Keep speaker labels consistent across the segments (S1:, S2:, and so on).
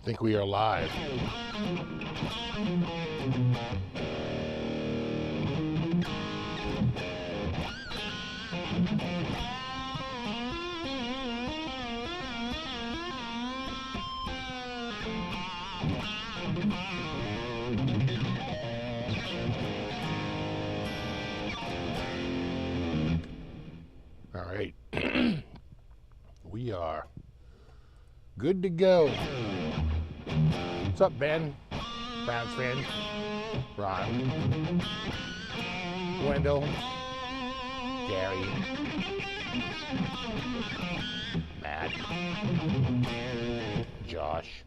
S1: think we are live. All right. We are good to go. What's up, Ben? Browns fan. Ron. Wendell. Gary. Matt. Josh.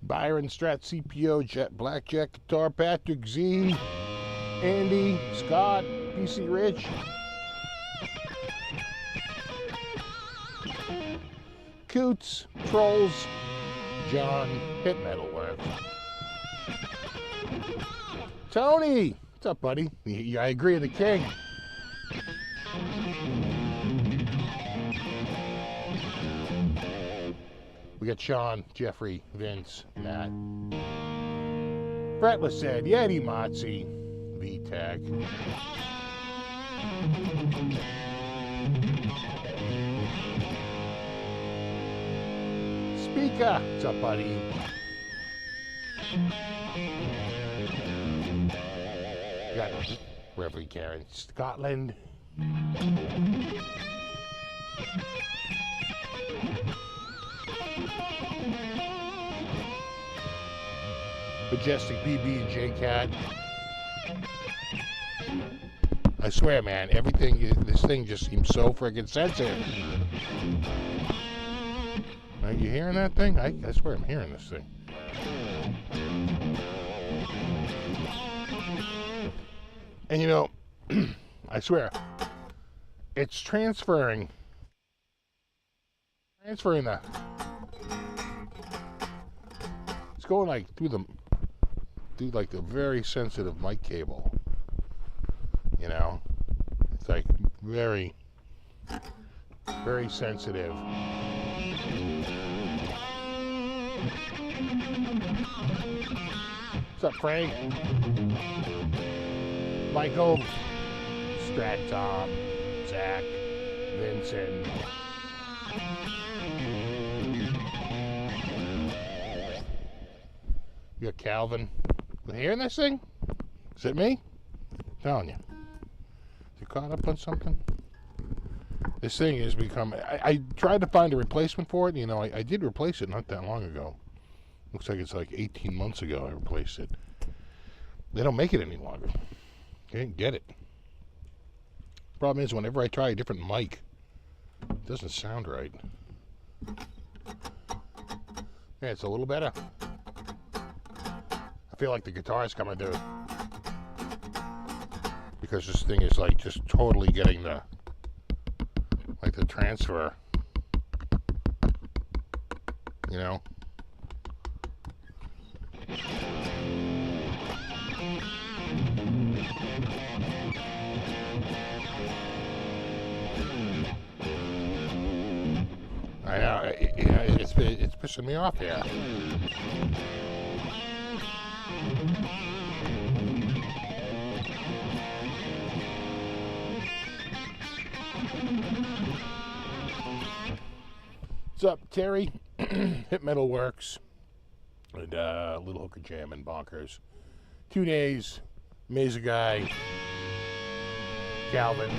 S1: Byron, Strat, CPO, Jet, Blackjack, Guitar, Patrick, Z, Andy, Scott, PC Rich. Coots, Trolls, John, Hit Metalworks. Tony! What's up, buddy? I agree with the king. We got Sean, Jeffrey, Vince, Matt. Fretless said, Yeti Motzi, V-Tech. Speaker, what's up, buddy? Got Reverend Karen, Scotland. Majestic BB and J-Cat. I swear, man, this thing just seems so friggin' sensitive. Are you hearing that thing? I swear I'm hearing this thing. And you know, I swear, it's transferring the, it's going like through like the very sensitive mic cable, you know, it's like very, very sensitive. What's up, Frank? Michael, Strat Tom, Zach, Vincent. You got Calvin. You hearing this thing? Is it me? I'm telling you. Is you caught up on something? This thing has become... I tried to find a replacement for it. You know, I did replace it not that long ago. Looks like it's like 18 months ago I replaced it. They don't make it any longer. Can't get it. Problem is, whenever I try a different mic, it doesn't sound right. Yeah, it's a little better. I feel like the guitar is coming through. Because this thing is like just totally getting the transfer. You know? I know, it's pissing me off here. What's up, Terry? Hit Metal Works. And Little Hooker Jam and Bonkers. 2 days. Mesa Guy. Calvin.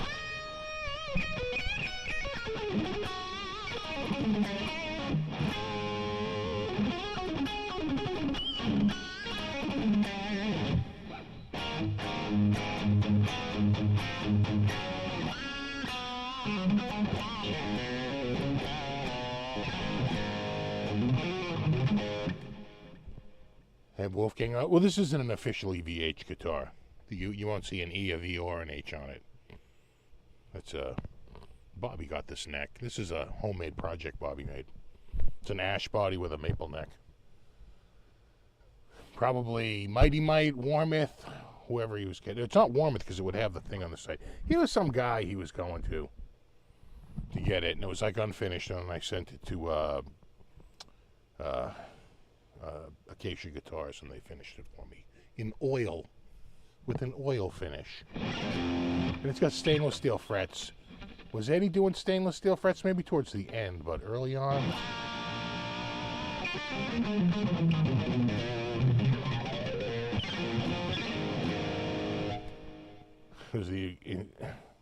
S1: And Wolfgang, well, this isn't an official EVH guitar. You won't see an E, a V, or an H on it. That's Bobby got this neck. This is a homemade project Bobby made. It's an ash body with a maple neck. Probably Mighty Might, Warmouth, whoever he was getting. It's not Warmouth because it would have the thing on the side. He was some guy he was going to get it, and it was like unfinished, and I sent it to Acacia guitars, and they finished it for me in oil, with an oil finish. And it's got stainless steel frets. Was Eddie doing stainless steel frets? Maybe towards the end, but early on. There's the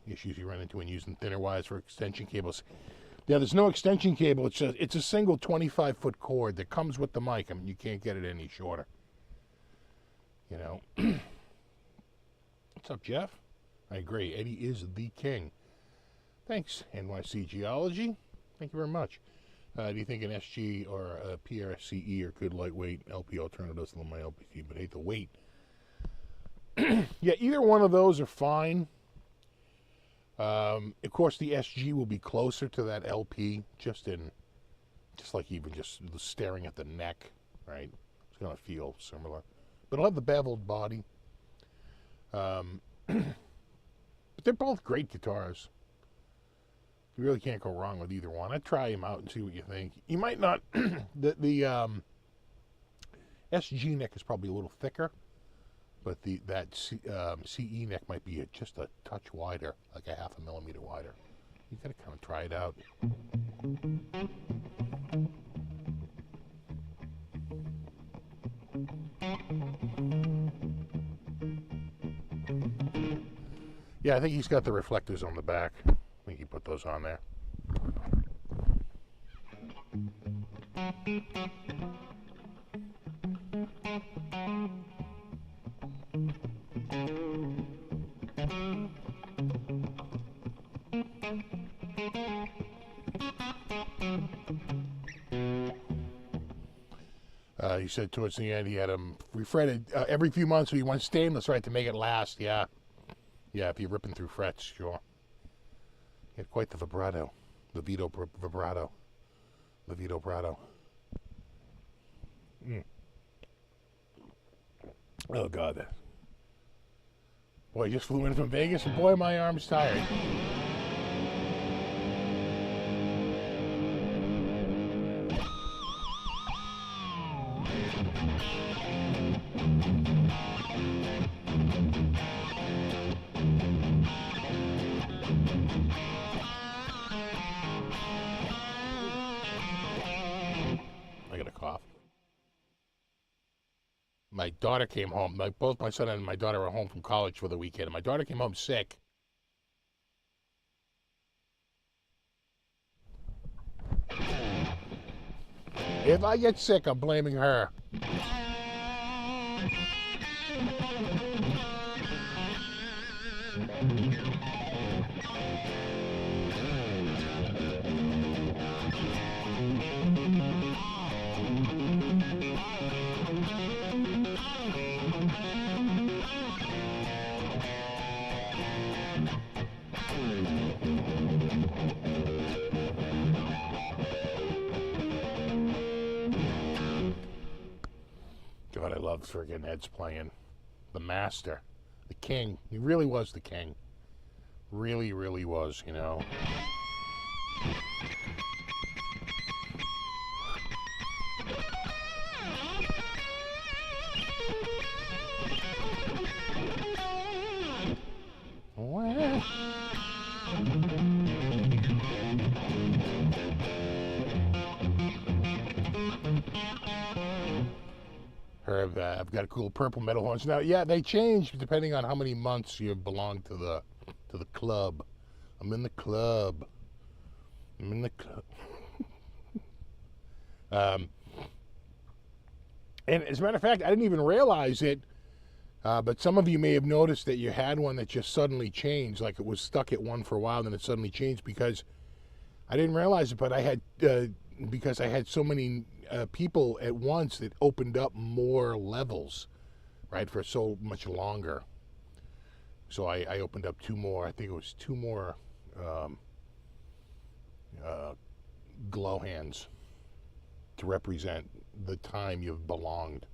S1: issues you run into when using thinner wires for extension cables. Yeah, there's no extension cable. It's a single 25-foot cord that comes with the mic. I mean, you can't get it any shorter. You know. What's up, Jeff? I agree. Eddie is the king. Thanks, NYC Geology. Thank you very much. Do you think an SG or a PRCE are good lightweight LP alternatives to my LPC, but hate the weight? Yeah, either one of those are fine. Of course, the SG will be closer to that LP, just like even just staring at the neck, right? It's going to feel similar. But it'll have the beveled body. But they're both great guitars. You really can't go wrong with either one. I'd try them out and see what you think. You might not. the SG neck is probably a little thicker, but that CE neck might be just a touch wider, like a 0.5 millimeter wider. You gotta kind of try it out. Yeah, I think he's got the reflectors on the back. I think he put those on there. He said towards the end he had them refretted every few months, so he went stainless, right, to make it last. Yeah. Yeah, if you're ripping through frets, sure. He had quite the vibrato. The Vito vibrato. The Vito Prado. Oh, God. Boy, I just flew in from Vegas, and boy, my arm's tired. My daughter came home. Both my son and my daughter were home from college for the weekend. And my daughter came home sick. If I get sick, I'm blaming her. God, I love friggin' Ed's playing. The master. The king. He really was the king. Really, really was, you know. What? I've got cool purple metal horns. Now, yeah, they change depending on how many months you belong to the club. I'm in the club. I'm in the club. And as a matter of fact, I didn't even realize it, but some of you may have noticed that you had one that just suddenly changed, like it was stuck at one for a while, then it suddenly changed, because I didn't realize it, but I had, because I had so many people at once that opened up more levels, right, for so much longer. So I opened up two more. I think it was two more glow hands to represent the time you've belonged.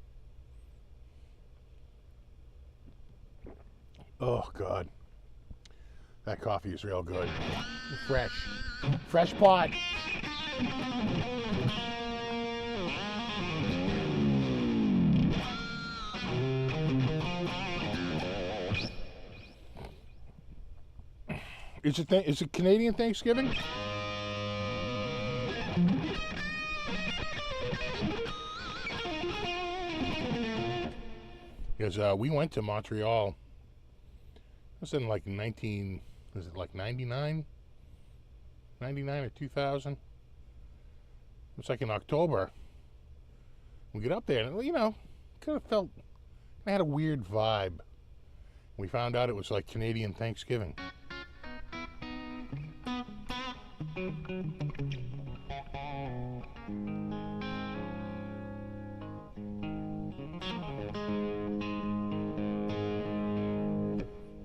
S1: Oh, God. That coffee is real good. Fresh. Fresh pot. Is it Canadian Thanksgiving? Because we went to Montreal. It was in like 99? 99 or 2000? It was like in October. We get up there and, you know, kind of felt, I had a weird vibe. We found out it was like Canadian Thanksgiving. I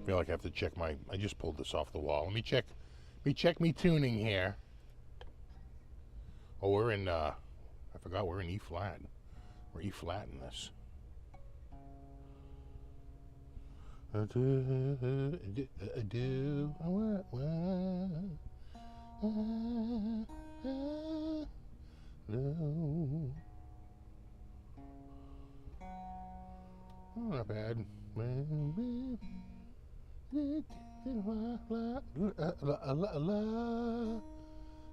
S1: feel like I have to check I just pulled this off the wall. Let me check me tuning here. Oh, we're in, I forgot we're in E flat. We're E flat in this. Not bad.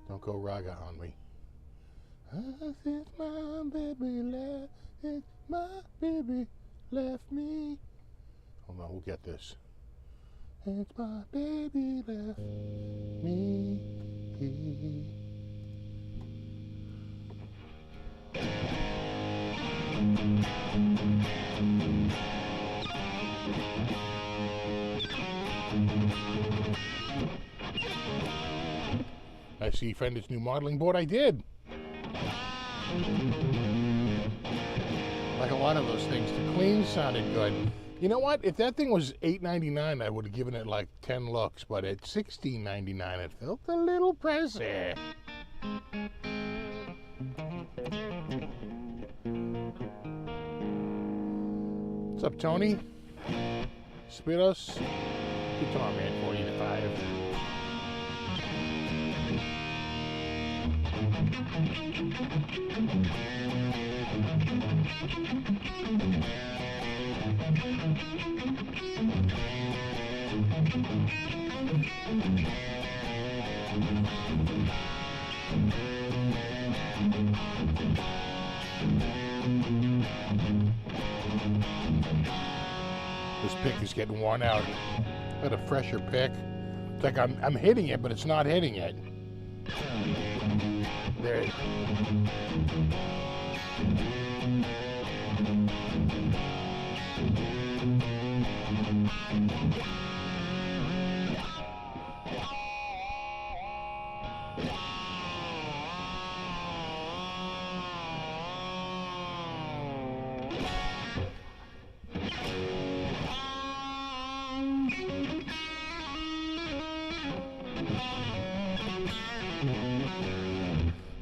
S1: Don't go raga on me. Since my baby left me. Hold on, we'll get this. It's my baby left me. I see Fender's new modeling board. I did. Like a lot of those things, the clean sounded good. You know what? If that thing was $8.99, I would have given it like 10 looks. But at $16.99, it felt a little pricey. What's up, Tony? Spiros? Good time, man. 40 to 5. This pick is getting worn out. Got a fresher pick. It's like I'm hitting it, but it's not hitting it. There.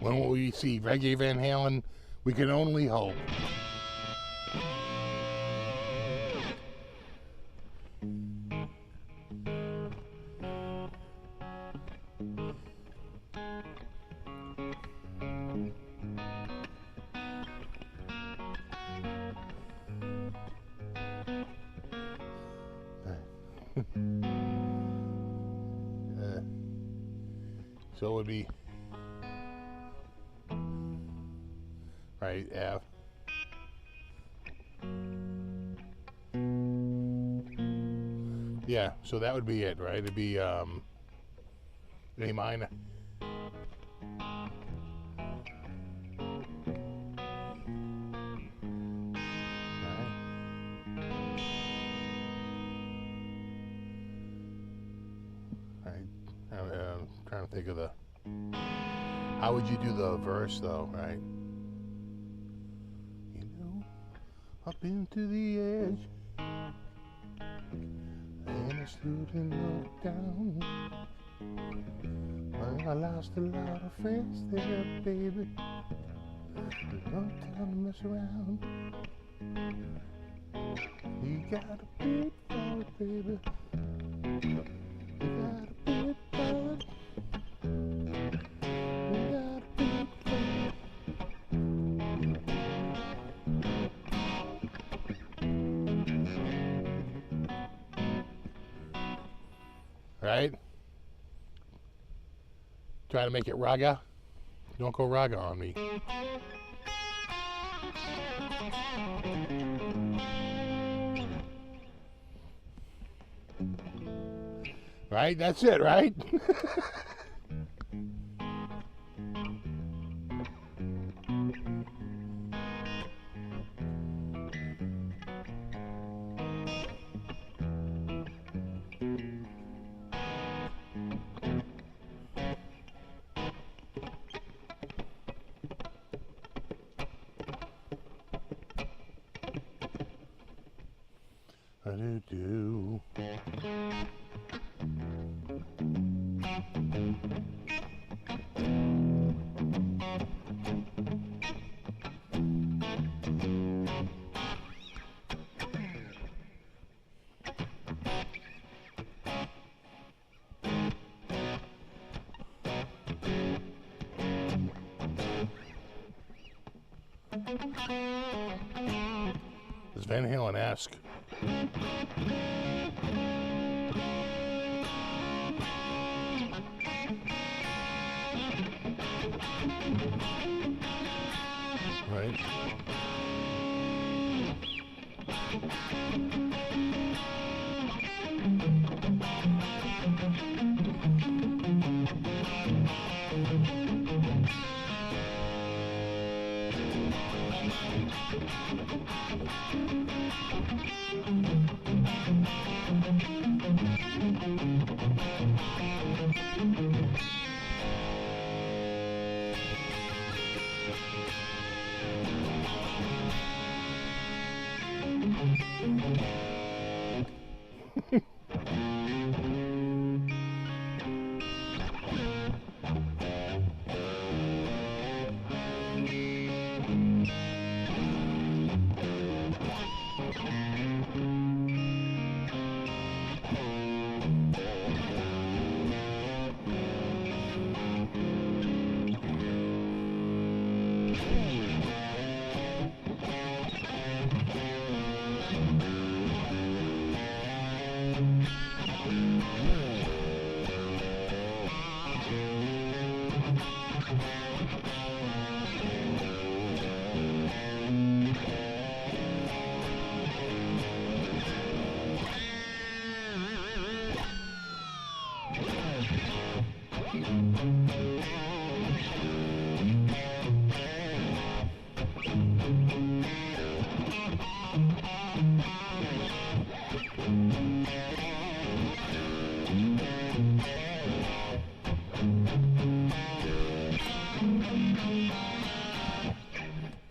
S1: When will we see Reggae Van Halen? We can only hope. So it would be right F. Yeah, so that would be it, right? It'd be A minor. Trying to think of the, how would you do the verse though, right? You know, up into the edge, and I stood and looked down. Well, I lost a lot of friends there, baby. No time to mess around. You got a big fight, baby. You got a big fight. Right? Try to make it raga. Don't go raga on me. Right? That's it, right? Do. Does Van Halen ask? Right?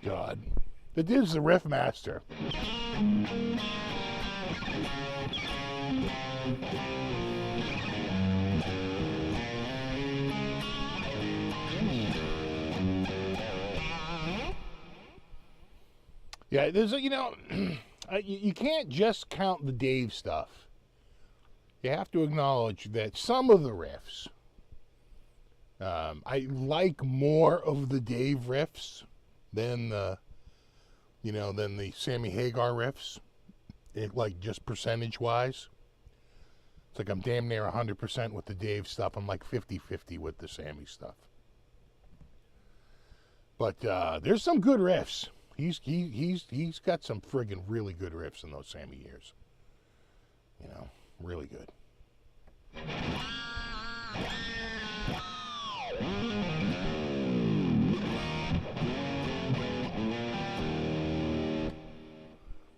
S1: God. The dude's the riff master. Yeah, there's a, you can't just count the Dave stuff. You have to acknowledge that some of the riffs, I like more of the Dave riffs than the, than the Sammy Hagar riffs. Like just percentage wise, it's like I'm damn near 100% with the Dave stuff. I'm like 50-50 with the Sammy stuff. But there's some good riffs. He's got some friggin' really good riffs in those Sammy years. Really good.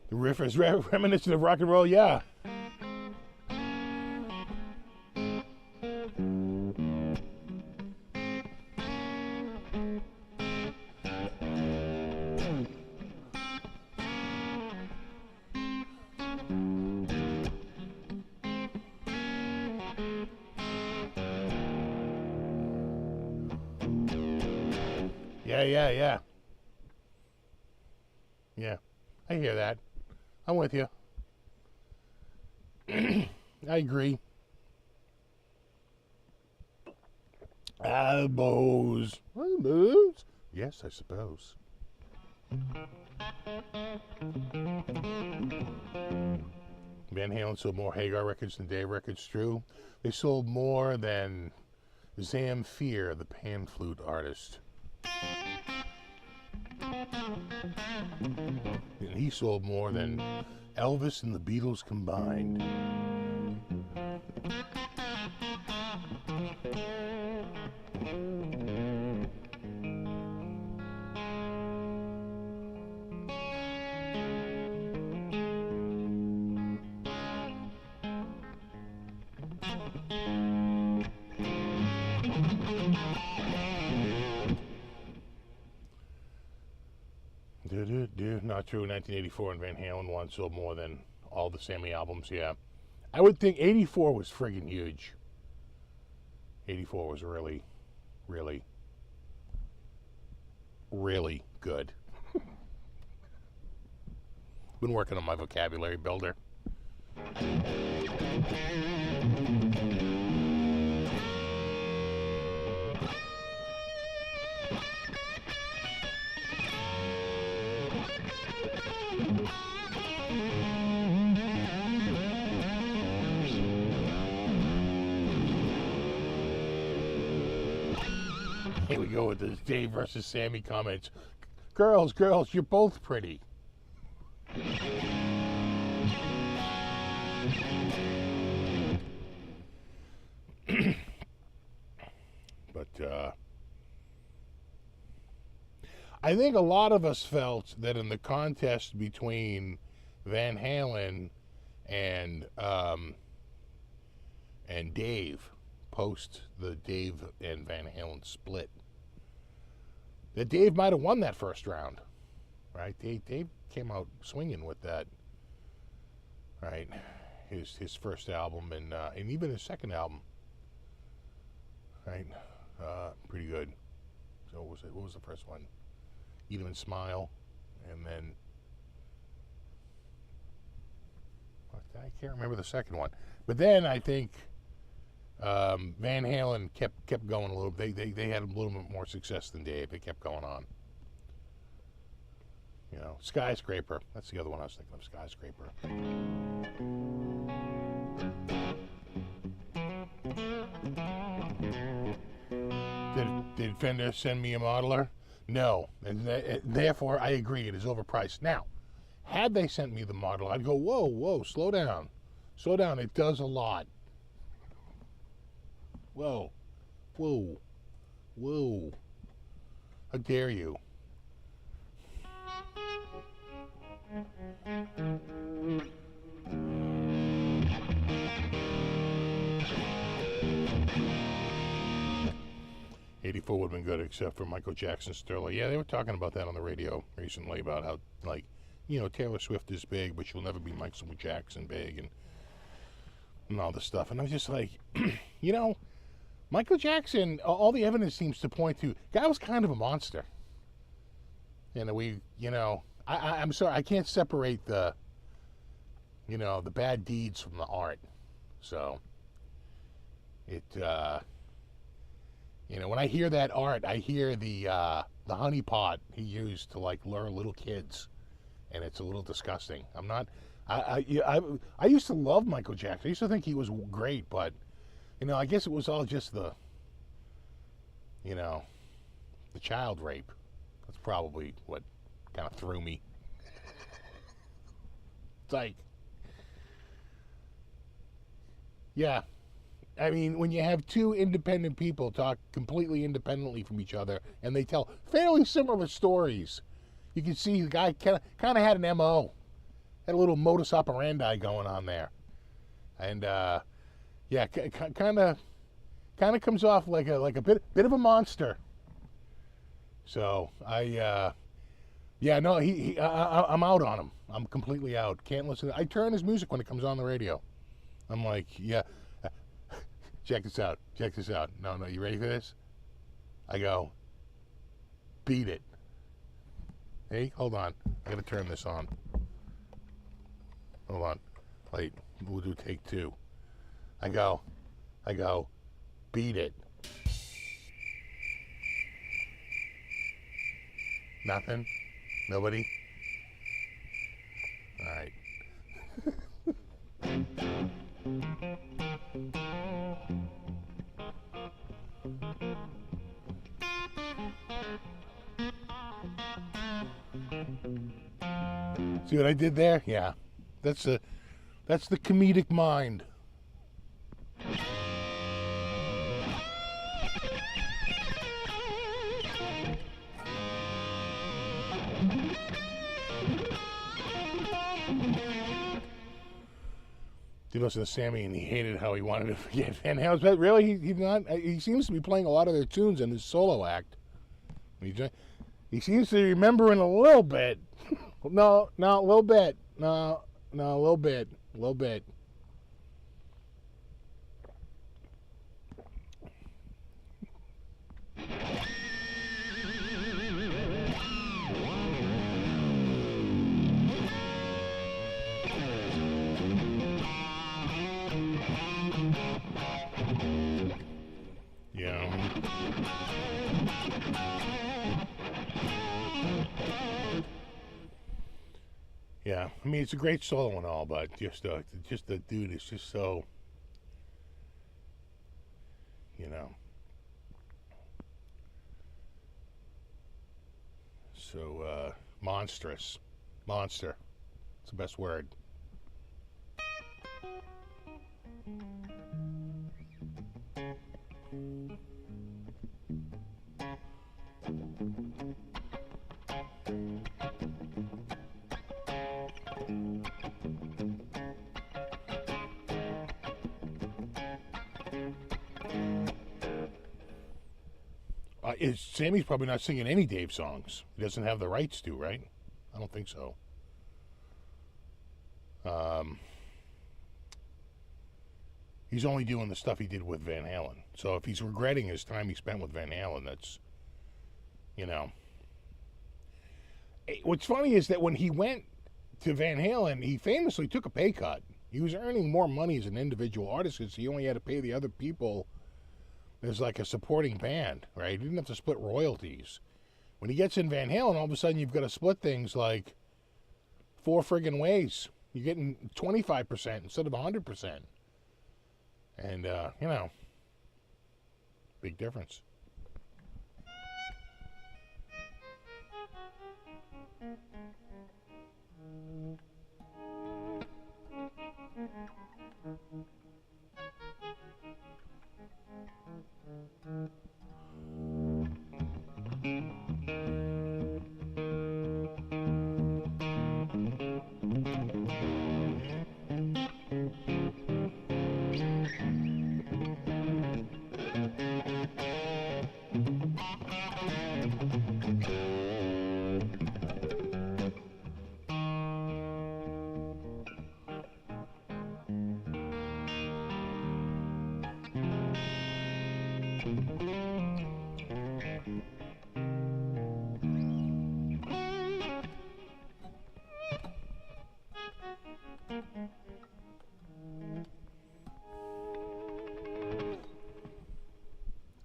S1: The riff is reminiscent of rock and roll, yeah. Yeah. Yeah, I hear that. I'm with you. I agree. Elbows. Elbows? Yes, I suppose. Van Halen sold more Hagar records than Dave records, true. They sold more than Zamfir, the pan flute artist. And he sold more than Elvis and the Beatles combined. Not true. 1984 and Van Halen one sold more than all the Sammy albums. Yeah, I would think 84 was friggin' huge. 84 was really, really, really good. Been working on my vocabulary builder. Here we go with this Dave versus Sammy comments. Girls, you're both pretty. But I think a lot of us felt that in the contest between Van Halen and Dave, post the Dave and Van Halen split, that Dave might have won that first round, right? Dave came out swinging with that, right? His first album and even his second album, right? Pretty good. So what was the first one? Eat 'Em and Smile, and then I can't remember the second one. But then I think Van Halen kept going a little. They had a little bit more success than Dave. They kept going on. You know, Skyscraper. That's the other one I was thinking of. Skyscraper. Did Fender send me a modeler? No, and therefore I agree it is overpriced. Now, had they sent me the model, I'd go, whoa, slow down. It does a lot. Whoa. How dare you? '84 would have been good except for Michael Jackson's Thriller. Yeah, they were talking about that on the radio recently about how, like, you know, Taylor Swift is big, but she'll never be Michael Jackson big and all this stuff. And I was just like, you know, Michael Jackson, all the evidence seems to point to, guy was kind of a monster. And I'm sorry, I can't separate the bad deeds from the art. So, when I hear that art, I hear the honey pot he used to, like, lure little kids. And it's a little disgusting. I used to love Michael Jackson. I used to think he was great, but, I guess it was all just the child rape. That's probably what kind of threw me. It's like, yeah. I mean, when you have two independent people talk completely independently from each other, and they tell fairly similar stories, you can see the guy kind of had an MO, had a little modus operandi going on there, and kind of comes off like a bit of a monster. So I'm out on him. I'm completely out. Can't listen. I turn his music when it comes on the radio. I'm like, yeah. Check this out. No, you ready for this? I go, beat it. Hey, hold on. I gotta turn this on. Hold on. Wait, we'll do take two. I go, beat it. Nothing? Nobody? All right. See what I did there? Yeah. That's the comedic mind. Did listen to Sammy, and he hated how he wanted to forget Van Halen. But really, he not. He seems to be playing a lot of their tunes in his solo act. He seems to be remembering a little bit. No, a little bit. No, a little bit. Yeah, I mean, it's a great solo and all, but just the dude is just so, so monstrous. Monster. It's the best word. Sammy's probably not singing any Dave songs. He doesn't have the rights to, right? I don't think so. He's only doing the stuff he did with Van Halen. So if he's regretting his time he spent with Van Halen, that's, What's funny is that when he went to Van Halen, he famously took a pay cut. He was earning more money as an individual artist because he only had to pay the other people as like a supporting band, right? He didn't have to split royalties. When he gets in Van Halen, all of a sudden you've got to split things like 4 friggin' ways. You're getting 25% instead of 100%. And, big difference.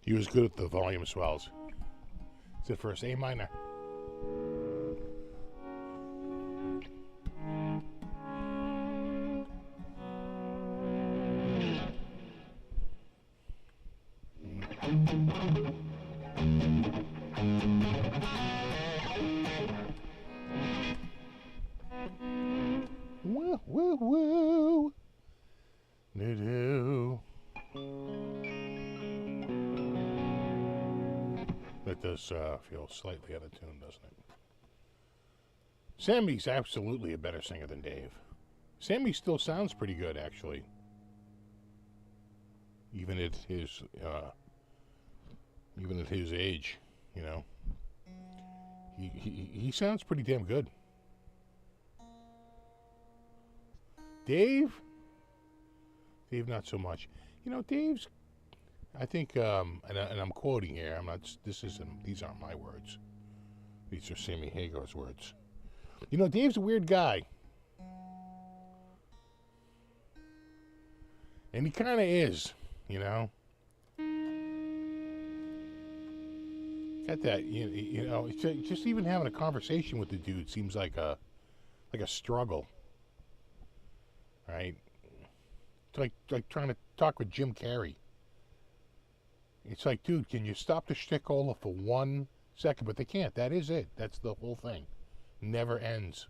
S1: He was good at the volume swells. It's the first A minor. Woo, woo, woo. Do-do. That does feel slightly out of tune, doesn't it? Sammy's absolutely a better singer than Dave. Sammy still sounds pretty good, actually. Even at his age, you know. He sounds pretty damn good. Dave, not so much. You know, Dave's, I think, and I'm quoting here. I'm not. These aren't my words. These are Sammy Hagar's words. You know, Dave's a weird guy, and he kind of is. You know, got that. You know, just even having a conversation with the dude seems like a struggle. Right? It's like trying to talk with Jim Carrey. It's like, dude, can you stop the shtick-ola for 1 second? But they can't. That is it. That's the whole thing. Never ends.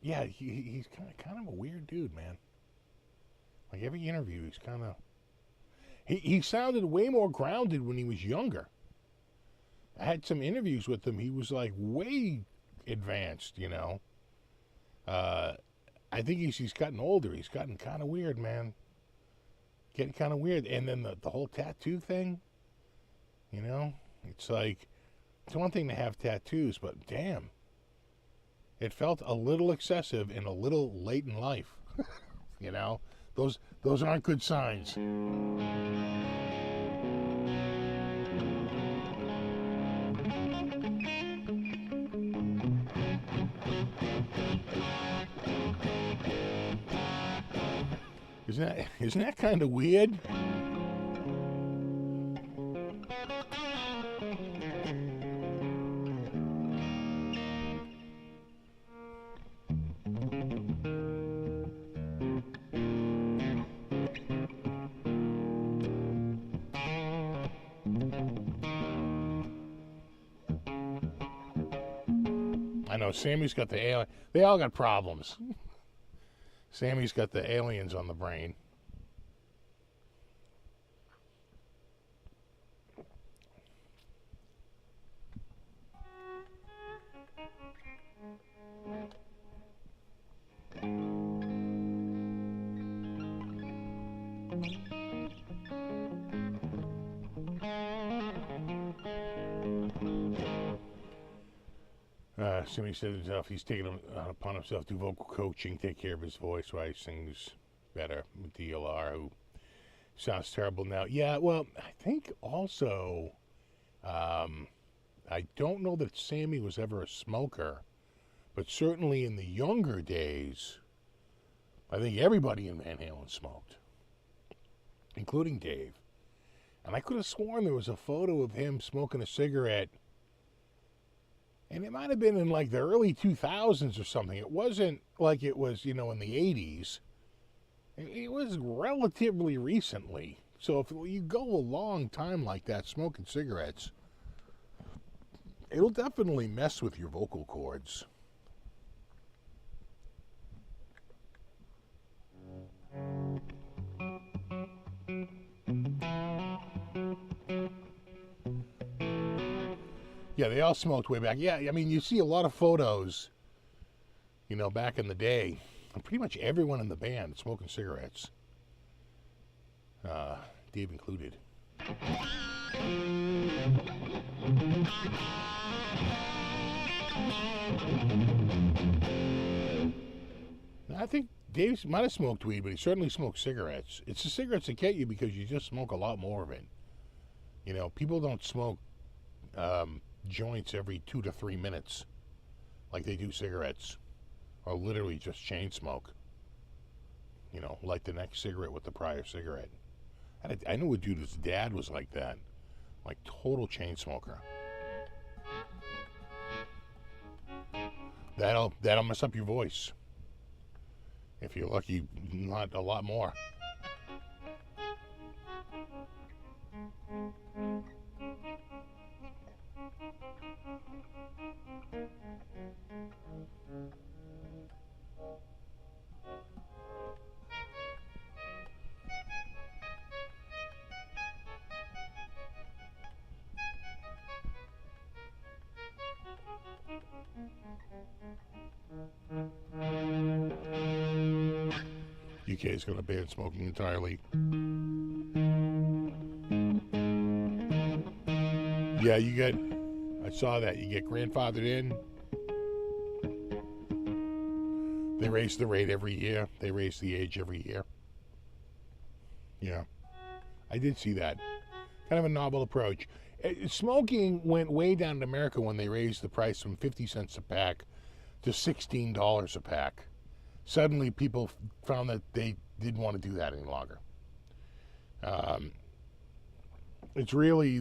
S1: Yeah, he's kind of a weird dude, man. Like every interview, he's kind of... He sounded way more grounded when he was younger. I had some interviews with him. He was like way advanced, you know. I think he's gotten older. He's gotten kind of weird, man. Getting kind of weird. And then the whole tattoo thing, you know. It's like, it's one thing to have tattoos, but damn. It felt a little excessive and a little late in life. You know. Those aren't good signs. Isn't that kind of weird? I know Sammy's got the alien. They all got problems. Sammy's got the aliens on the brain. Sammy said himself, he's taken upon himself to do vocal coaching, take care of his voice while he sings better with DLR, who sounds terrible now. Yeah, well, I think also, I don't know that Sammy was ever a smoker, but certainly in the younger days, I think everybody in Van Halen smoked, including Dave. And I could have sworn there was a photo of him smoking a cigarette. And it might have been in like the early 2000s or something. It wasn't like it was, you know, in the 80s. It was relatively recently. So if you go a long time like that smoking cigarettes, it'll definitely mess with your vocal cords. Yeah, they all smoked way back. Yeah, I mean, you see a lot of photos, you know, back in the day. And pretty much everyone in the band smoking cigarettes. Dave included. I think Dave might have smoked weed, but he certainly smoked cigarettes. It's the cigarettes that get you because you just smoke a lot more of it. You know, people don't smoke joints every 2 to 3 minutes like they do cigarettes, or literally just chain smoke, you know, like the next cigarette with the prior cigarette. I knew a dude whose dad was like that, like total chain smoker. That'll mess up your voice, if you're lucky, not a lot more. UK is going to ban smoking entirely. Yeah, I saw that. You get grandfathered in. They raise the rate every year. They raise the age every year. Yeah, I did see that. Kind of a novel approach. Smoking went way down in America when they raised the price from 50 cents a pack to $16 a pack. Suddenly people found that they didn't want to do that any longer. It's really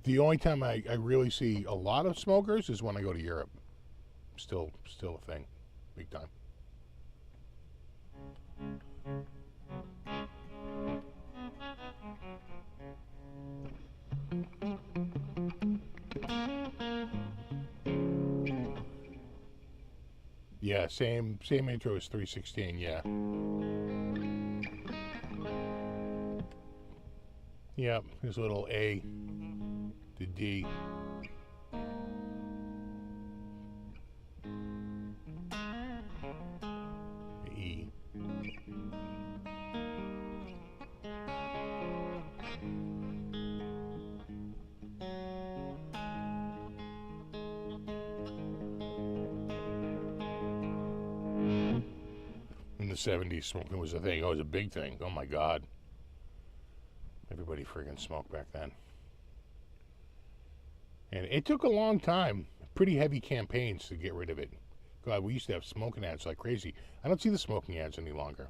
S1: the only time I really see a lot of smokers is when I go to Europe. Still a thing, big time. Yeah, same intro as 316, yeah. Yep, his little A to D. E. In the 70s, smoking was a thing. Oh, it was a big thing. Oh my God. Everybody friggin' smoked back then. And it took a long time, pretty heavy campaigns to get rid of it. God, we used to have smoking ads like crazy. I don't see the smoking ads any longer.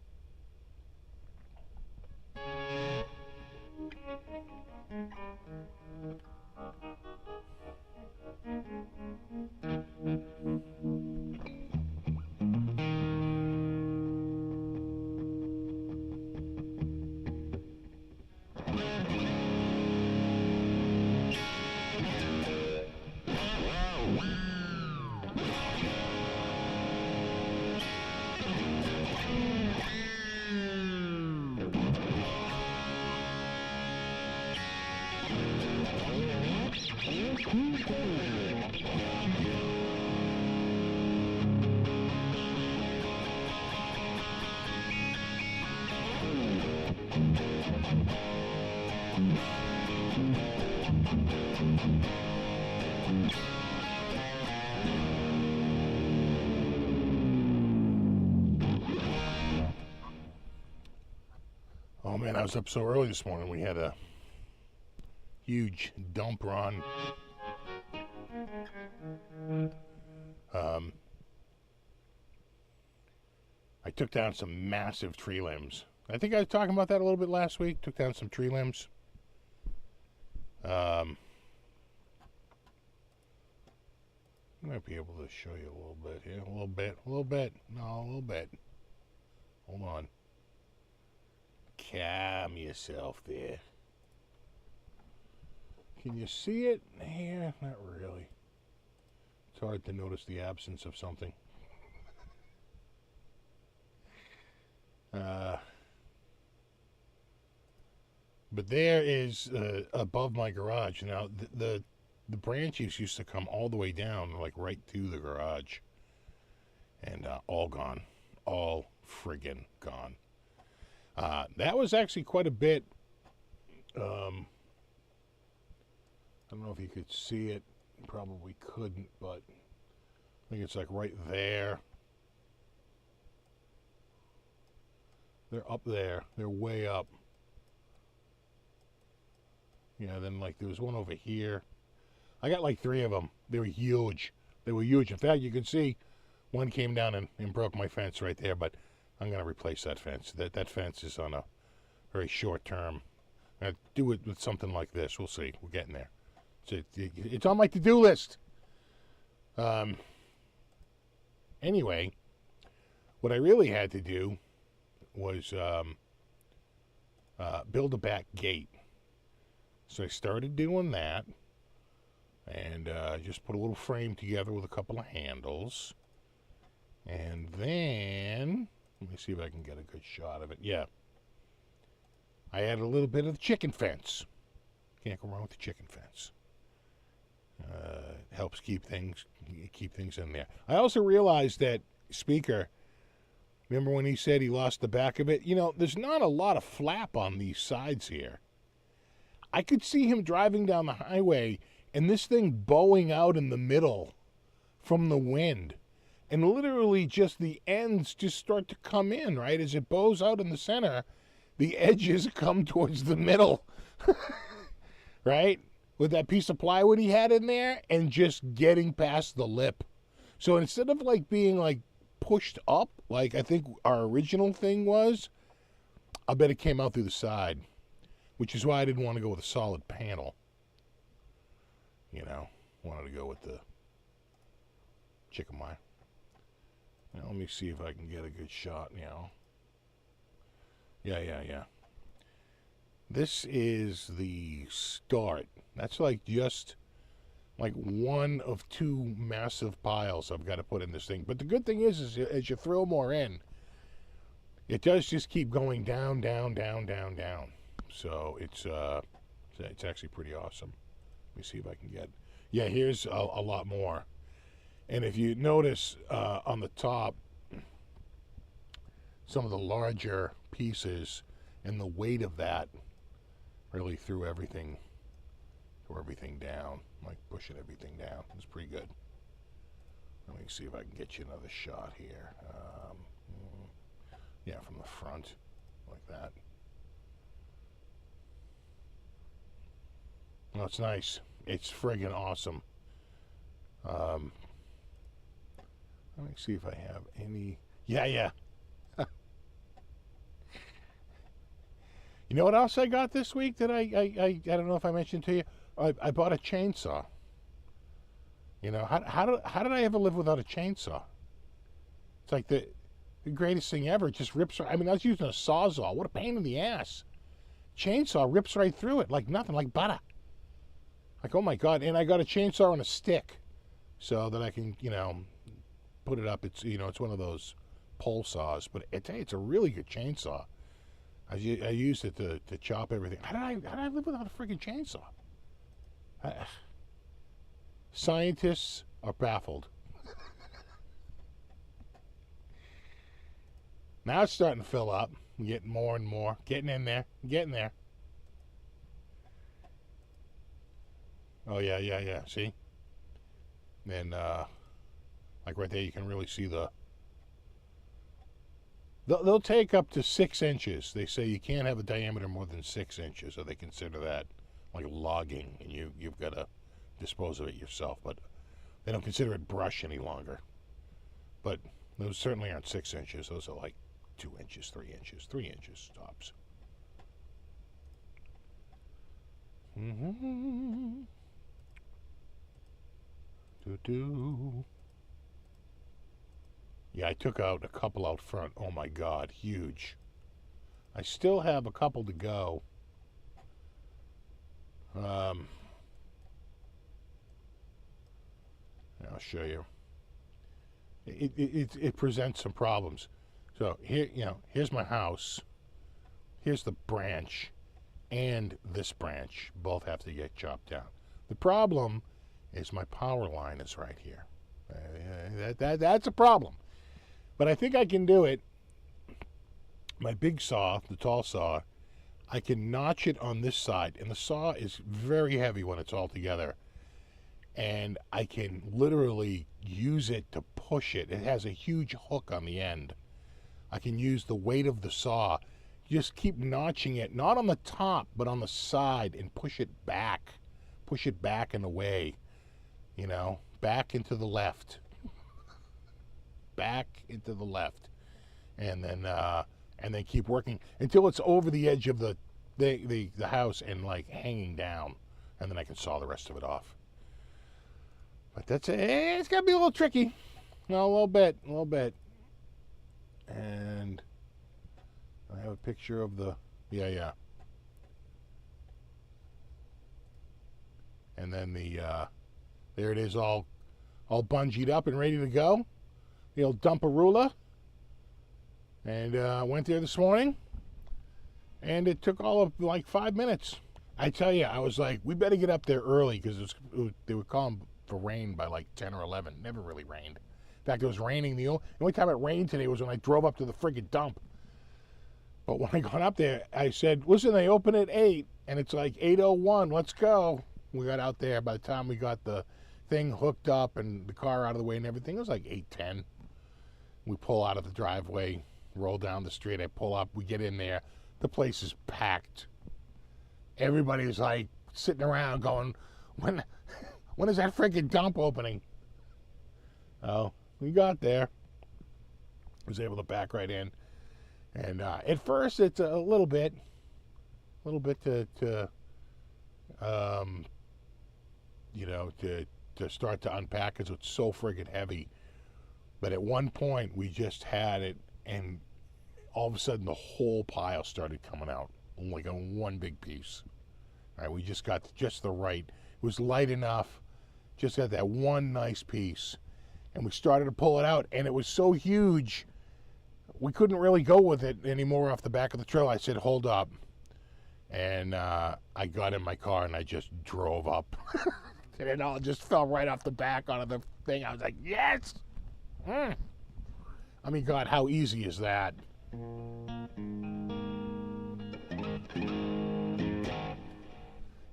S1: Oh man, I was up so early this morning. We had a huge dump run. I took down some massive tree limbs. I think I was talking about that a little bit last week. Took down some tree limbs. I might be able to show you a little bit here. A little bit. No, a little bit. Hold on. Calm yourself there. Can you see it here? Not really. It's hard to notice the absence of something. But there is above my garage. Now, the branches used to come all the way down, like right to the garage. And all gone. All friggin' gone. That was actually quite a bit. I don't know if you could see it. You probably couldn't, but I think it's like right there. They're up there. They're way up. Yeah, then like there was one over here. I got like 3 of them. They were huge. They were huge. In fact, you can see one came down and broke my fence right there, but I'm going to replace that fence. That fence is on a very short term. I'll do it with something like this. We'll see. We're getting there. It's on my to-do list. Anyway, what I really had to do was build a back gate. So I started doing that, and just put a little frame together with a couple of handles. And then, let me see if I can get a good shot of it. Yeah. I added a little bit of the chicken fence. Can't go wrong with the chicken fence. Helps keep things in there. I also realized that speaker, remember when he said he lost the back of it? You know, there's not a lot of flap on these sides here. I could see him driving down the highway and this thing bowing out in the middle from the wind. And literally just the ends just start to come in, right? As it bows out in the center, the edges come towards the middle, right? With that piece of plywood he had in there and just getting past the lip. So instead of like being like pushed up, like I think our original thing was, I bet it came out through the side, which is why I didn't want to go with a solid panel. You know, wanted to go with the chicken wire. Now, let me see if I can get a good shot now. Yeah. This is the start. That's like just like one of two massive piles I've got to put in this thing. But the good thing is as you throw more in, it does just keep going down, down, down, down, down. So it's actually pretty awesome. Let me see if I can get. Yeah, here's a lot more. And if you notice on the top, some of the larger pieces and the weight of that really threw everything down, like pushing everything down. It's pretty good. Let me see if I can get you another shot here. Yeah, from the front, like that. Oh, it's nice. It's friggin' awesome. Let me see if I have any. Yeah. You know what else I got this week that I don't know if I mentioned to you? I bought a chainsaw. You know, how did I ever live without a chainsaw? It's like the greatest thing ever. It just rips. I mean, I was using a Sawzall. What a pain in the ass. Chainsaw rips right through it like nothing, like butter. Like, oh my God. And I got a chainsaw on a stick so that I can, you know, put it up. It's, you know, it's one of those pole saws, but it's a really good chainsaw. I used it to chop everything. How did I live without a freaking chainsaw? Scientists are baffled. Now it's starting to fill up. I'm getting more and more. Getting in there. Getting there. Oh, yeah. See? And, like right there, you can really see the... They'll take up to 6 inches. They say you can't have a diameter more than 6 inches, so they consider that like logging, and you've got to dispose of it yourself. But they don't consider it brush any longer. But those certainly aren't 6 inches. Those are like 2 inches, 3 inches, 3 inches tops. Yeah, I took out a couple out front. Oh my God, huge. I still have a couple to go. I'll show you. It presents some problems. So here, you know, here's my house. Here's the branch, and this branch both have to get chopped down. The problem is my power line is right here. That's a problem. But I think I can do it. My big saw, the tall saw, I can notch it on this side. And the saw is very heavy when it's all together. And I can literally use it to push it. It has a huge hook on the end. I can use the weight of the saw. Just keep notching it, not on the top, but on the side, and push it back. Push it back and away. You know, back into the left. Back into the left, and then keep working until it's over the edge of the house and like hanging down, and then I can saw the rest of it off. But that's it. It's gonna be a little tricky. No, a little bit. And I have a picture of the yeah. And then there it is, all bungeed up and ready to go. The old Dumperula, and went there this morning, and it took all of like 5 minutes. I tell you, I was like, we better get up there early because they were calling for rain by like 10 or 11. Never really rained. In fact, it was raining. The only time it rained today was when I drove up to the friggin' dump. But when I got up there, I said, listen, they open at 8, and it's like 8:01. Let's go. We got out there. By the time we got the thing hooked up and the car out of the way and everything, it was like 8:10. We pull out of the driveway, roll down the street. I pull up. We get in there. The place is packed. Everybody's like sitting around going, when is that freaking dump opening? Oh, we got there. Was able to back right in. And at first, it's a little bit to start to unpack because it's so friggin' heavy. But at one point, we just had it, and all of a sudden, the whole pile started coming out, like on one big piece. All right, we just got just the right. It was light enough Just got that one nice piece. And we started to pull it out, and it was so huge, we couldn't really go with it anymore off the back of the trailer. I said, hold up. And I got in my car, and I just drove up. And it all just fell right off the back onto the thing. I was like, yes! I mean, God, how easy is that?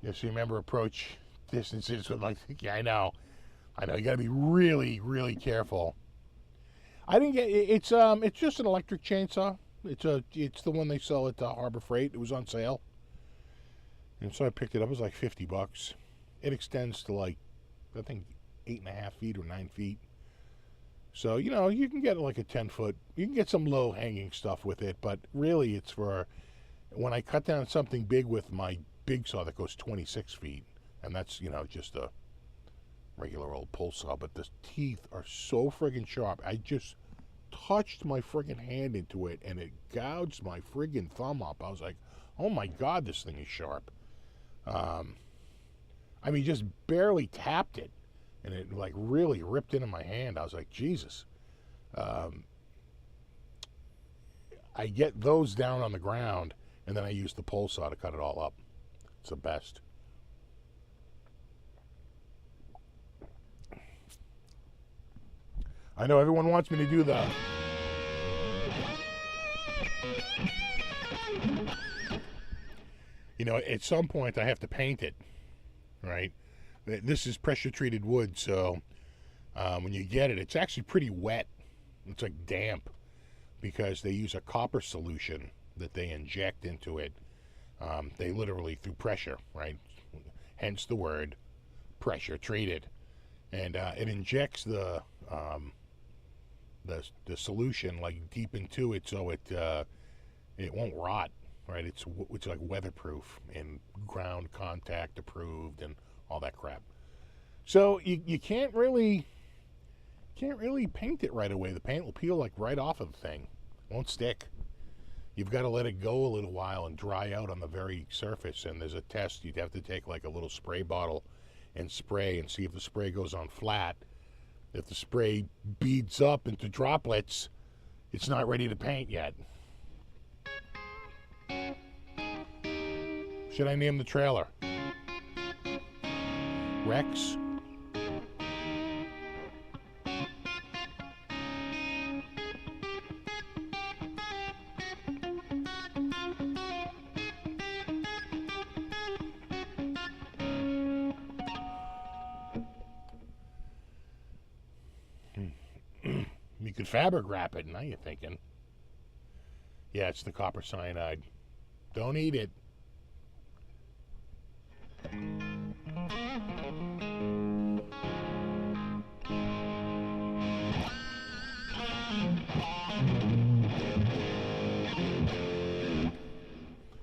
S1: Yes, you remember approach distances with, like, yeah, I know, you got to be really, really careful. I didn't get it's just an electric chainsaw. It's the one they sell at Harbor Freight. It was on sale, and so I picked it up. It was like $50. It extends to, like, I think 8.5 feet or 9 feet. So, you know, you can get like a 10-foot. You can get some low-hanging stuff with it, but really, it's for when I cut down something big with my big saw that goes 26 feet, and that's, you know, just a regular old pull saw, but the teeth are so friggin' sharp. I just touched my friggin' hand into it, and it gouged my friggin' thumb up. I was like, oh my God, this thing is sharp. I mean, just barely tapped it, and it, like, really ripped into my hand. I was like, Jesus. I get those down on the ground, and then I use the pole saw to cut it all up. It's the best. I know everyone wants me to do the... You know, at some point I have to paint it, right? This is pressure-treated wood, so when you get it, it's actually pretty wet. It's like damp because they use a copper solution that they inject into it. They literally, through pressure, right? Hence the word pressure-treated. And it injects the solution, like, deep into it, so it won't rot, right? It's like weatherproof and ground contact approved and all that crap. So you can't really paint it right away. The paint will peel, like, right off of the thing. Won't stick. You've got to let it go a little while and dry out on the very surface. And there's a test. You'd have to take, like, a little spray bottle and spray and see if the spray goes on flat. If the spray beads up into droplets, it's not ready to paint yet. Should I name the trailer? Rex? You could fabric wrap it, now you're thinking. Yeah, it's the copper cyanide. Don't eat it.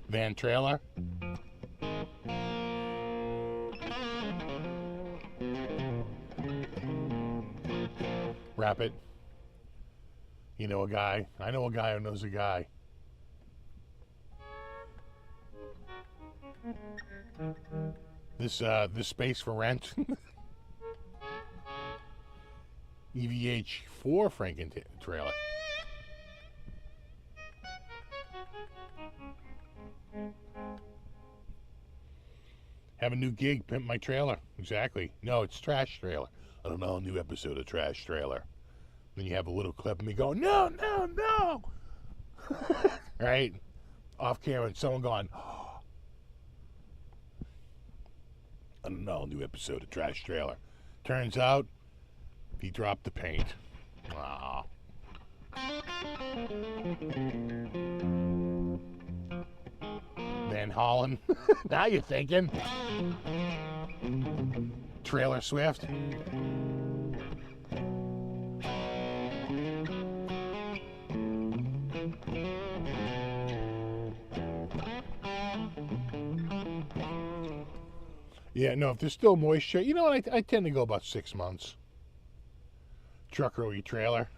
S1: Van trailer. Wrap it. You know a guy. I know a guy who knows a guy. This space for rent. EVH 4 Franken trailer. Have a new gig, pimp my trailer. Exactly. No, it's Trash Trailer. I don't know, a new episode of Trash Trailer. Then you have a little clip of me going, no, no, no. Right? Off camera, and someone going, oh. I don't know, new episode of Trash Trailer. Turns out, he dropped the paint. Aww. Van Hollen. Now you're thinking. Trailer Swift. Yeah, no, if there's still moisture, you know what, I tend to go about 6 months. Truck roll your trailer.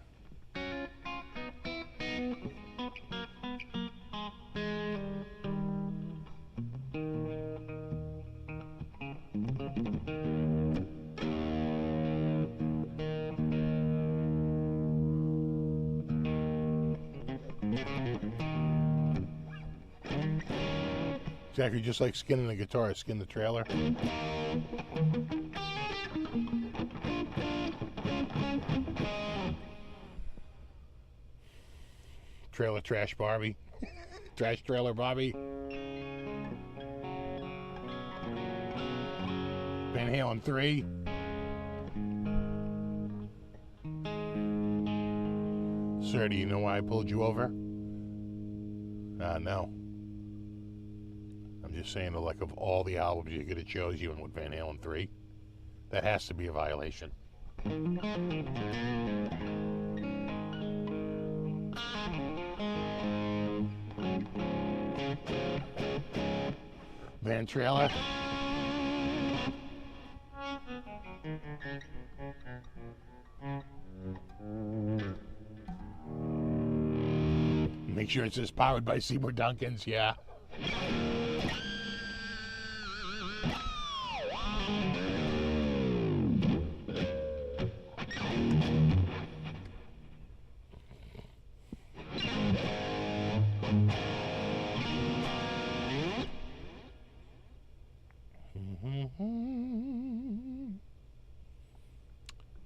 S1: Exactly, just like skinning the guitar, skin the trailer. Trailer trash Barbie. Trash trailer Bobby. Van Halen 3. Sir, do you know why I pulled you over? No. I'm just saying, the luck of all the albums you could have chose, you went with Van Halen 3. That has to be a violation. Van trailer. Make sure it says powered by Seymour Duncan's, yeah.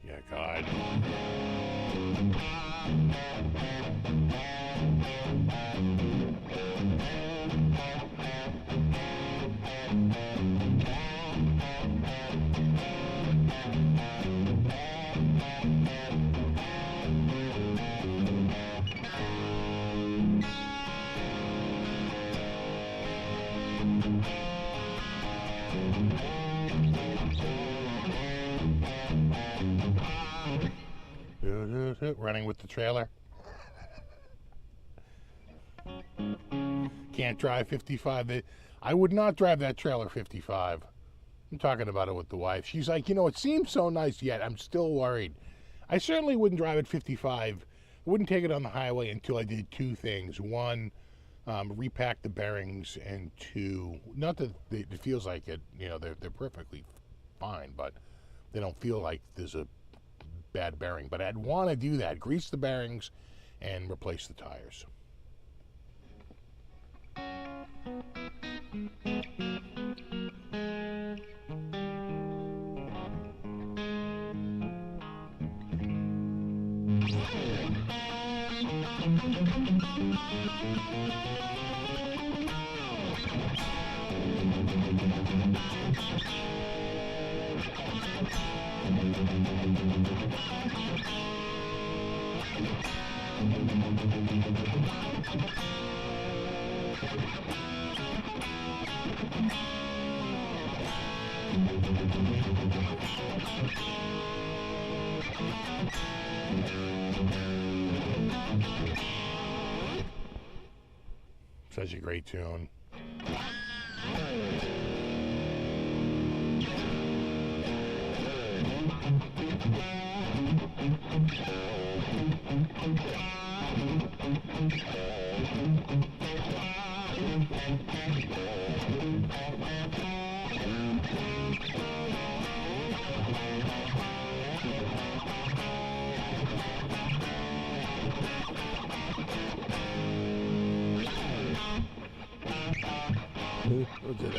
S1: Yeah, God. Running with the trailer. Can't drive 55. I would not drive that trailer 55. I'm talking about it with the wife. She's like, it seems so nice, yet I'm still worried. I certainly wouldn't drive it 55. I wouldn't take it on the highway until I did two things. One, repack the bearings, and two, not that it feels like it, they're perfectly fine, but they don't feel like there's a bad bearing. But I'd want to do that, grease the bearings and replace the tires. Such a great tune. What's it,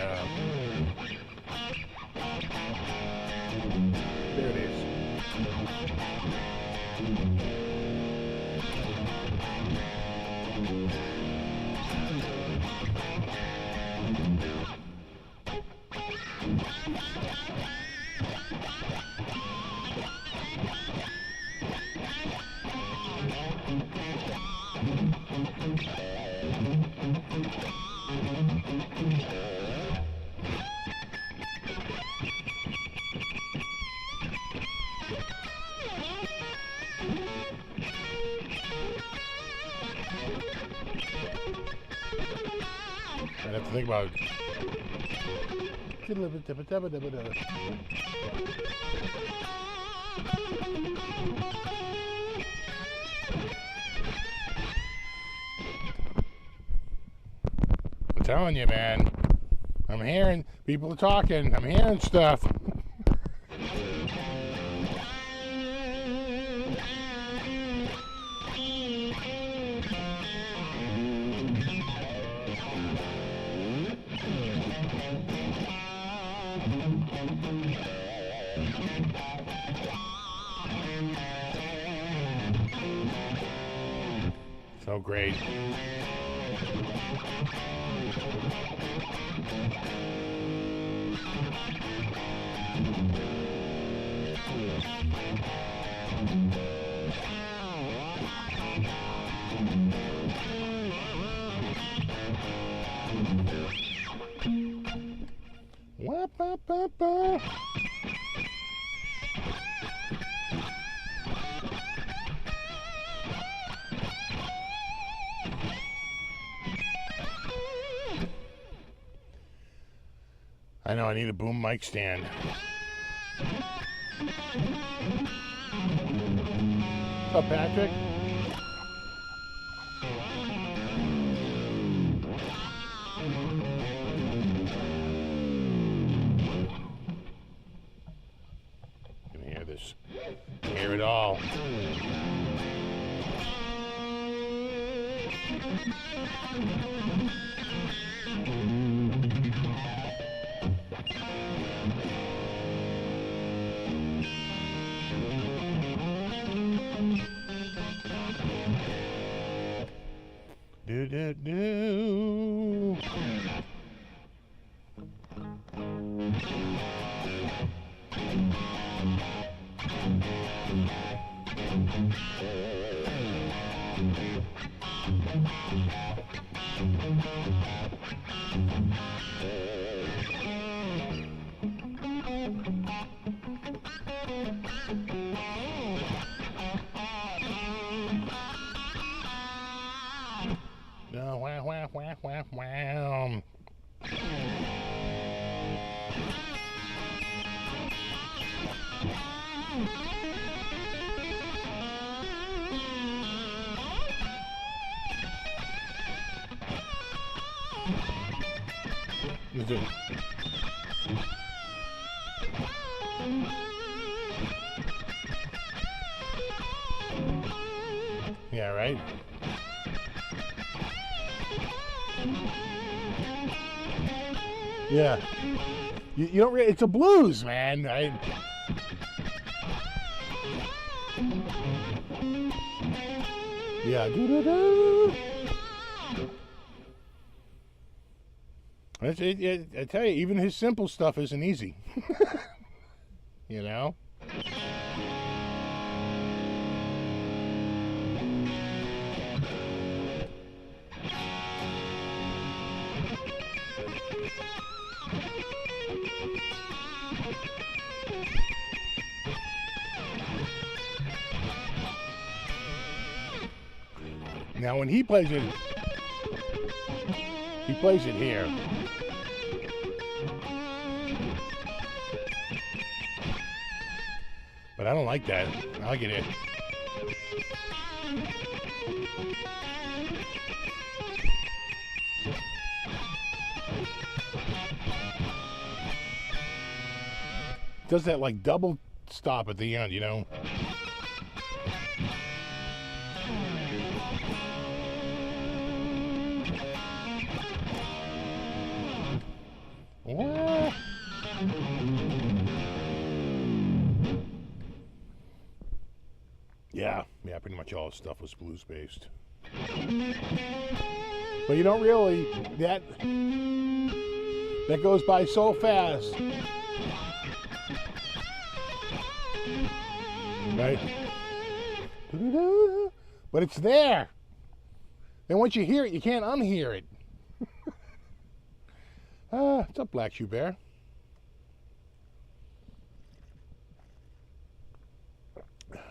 S1: there it is. I have to think about I'm telling you, man. I'm hearing people are talking. I'm hearing stuff. great. Wah-ba-ba-ba. I know I need a boom mic stand. What's up, Patrick? You can hear this. Hear it all. Do. No, wow, wow, wow, wow, wow. Is it? Yeah, right? Yeah. You don't really, it's a blues, man. Yeah. Do. I tell you, even his simple stuff isn't easy. You know? Now, when he plays it here. But I don't like that. I like it here. Does that like double stop at the end, you know? What? Yeah, pretty much all his stuff was blues based. But you don't really, that goes by so fast. Right? But it's there. Then once you hear it, you can't unhear it. What's up, Black Shoe Bear?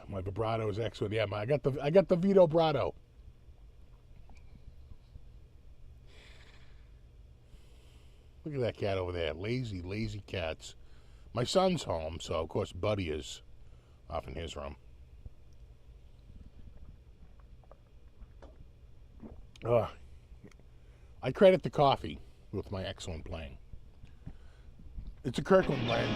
S1: My vibrato is excellent. Yeah, I got the Vito Brado. Look at that cat over there. Lazy, lazy cats. My son's home, so of course Buddy is off in his room. I credit the coffee with my excellent playing. It's a Kirkland blend.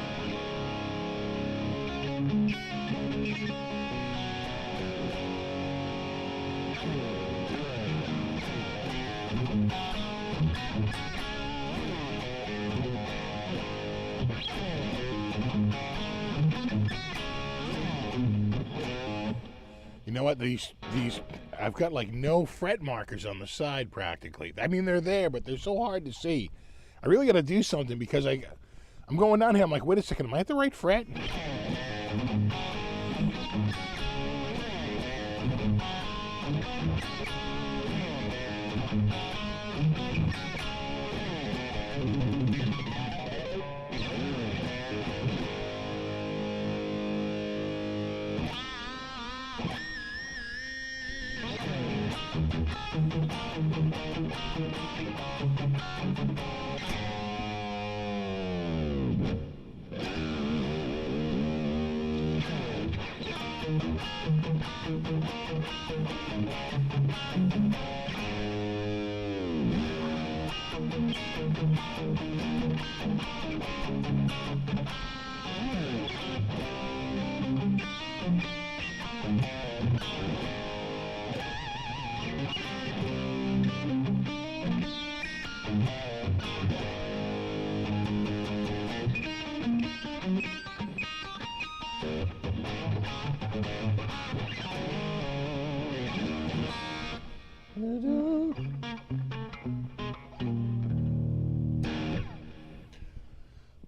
S1: You know what? These I've got like no fret markers on the side practically. I mean, they're there, but they're so hard to see. I really got to do something because I'm going down here. I'm like, wait a second, am I at the right fret?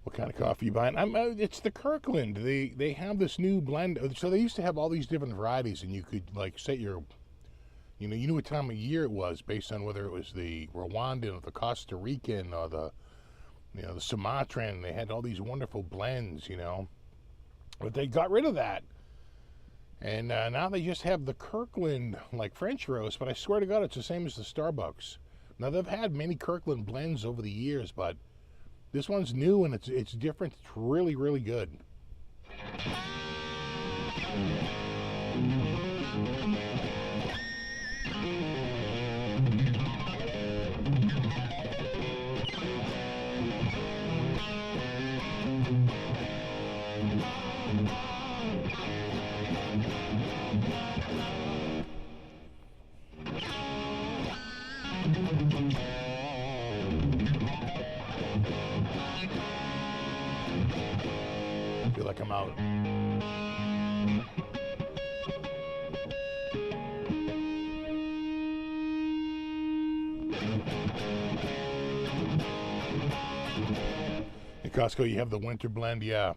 S1: What kind of coffee you buying? It's the Kirkland. They have this new blend. So they used to have all these different varieties, and you could like set your, you knew what time of year it was based on whether it was the Rwandan or the Costa Rican or the Sumatran. They had all these wonderful blends, but they got rid of that. And now they just have the Kirkland, like French roast, but I swear to God, it's the same as the Starbucks. Now, they've had many Kirkland blends over the years, but this one's new and it's different. It's really, really good. I feel like I'm out. In Costco, you have the winter blend, yeah.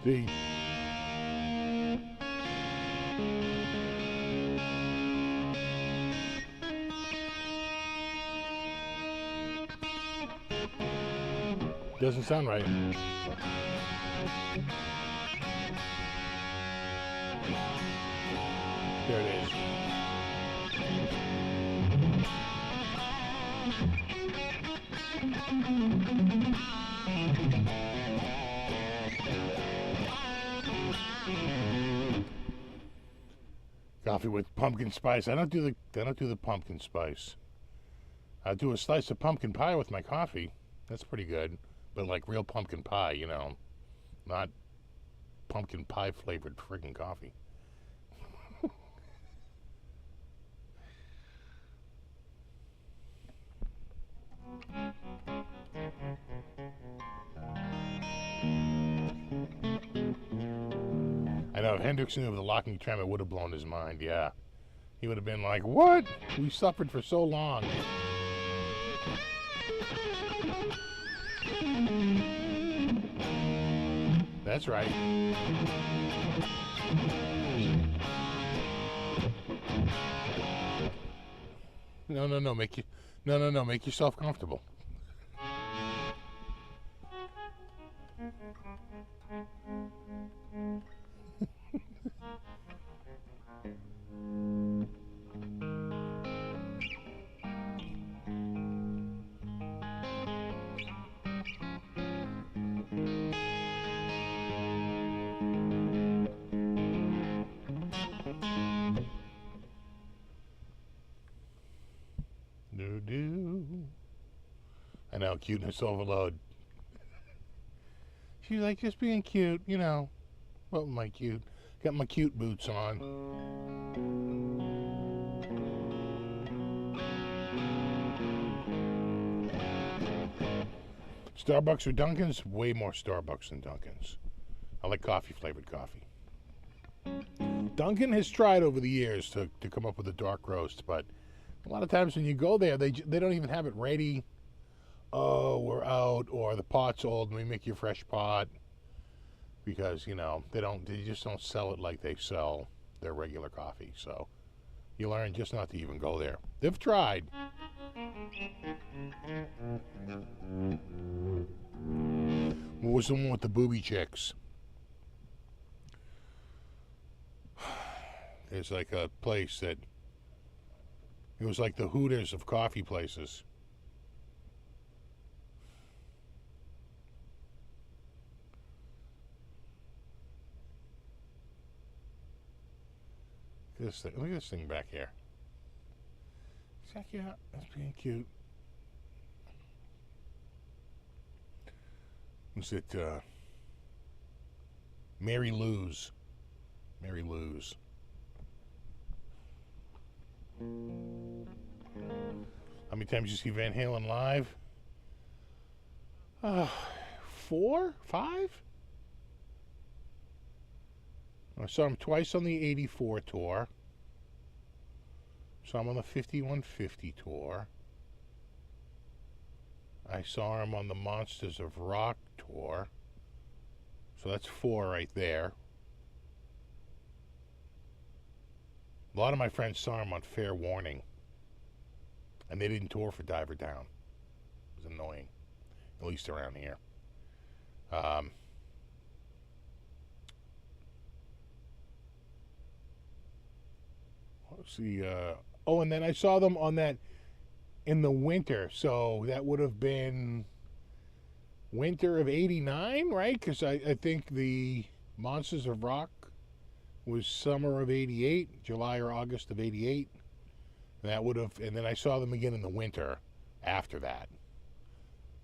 S1: See? Doesn't sound right. There it is. Coffee with pumpkin spice. I don't do the pumpkin spice. I do a slice of pumpkin pie with my coffee. That's pretty good. But like real pumpkin pie, not pumpkin pie flavored friggin' coffee. I know if Hendrix knew of the locking tram, it would have blown his mind, yeah. He would have been like, what? We suffered for so long. That's right. No, make yourself comfortable. I know, cuteness overload. She's like, just being cute, you know. What am I cute? Got my cute boots on. Starbucks or Dunkin's? Way more Starbucks than Dunkin's. I like coffee-flavored coffee. Dunkin' has tried over the years to come up with a dark roast, but a lot of times when you go there, they don't even have it ready. Oh, we're out, or the pot's old, and we make you a fresh pot. Because, you know, they just don't sell it like they sell their regular coffee. So you learn just not to even go there. They've tried. What was the one with the booby chicks? There's like a place that, it was like the Hooters of coffee places. This thing, look at this thing back here. Check it out. That's being cute. Was it Mary Lou's? Mary Lou's. How many times did you see Van Halen live? 4? 5? I saw him twice on the 84 tour. Saw him on the 5150 tour. I saw him on the Monsters of Rock tour. So that's 4 right there. A lot of my friends saw him on Fair Warning. And they didn't tour for Diver Down. It was annoying. At least around here. Let's see. Oh, and then I saw them on that in the winter. So that would have been winter of '89, right? Because I think the Monsters of Rock was summer of '88, July or August of '88. That would have, and then I saw them again in the winter after that.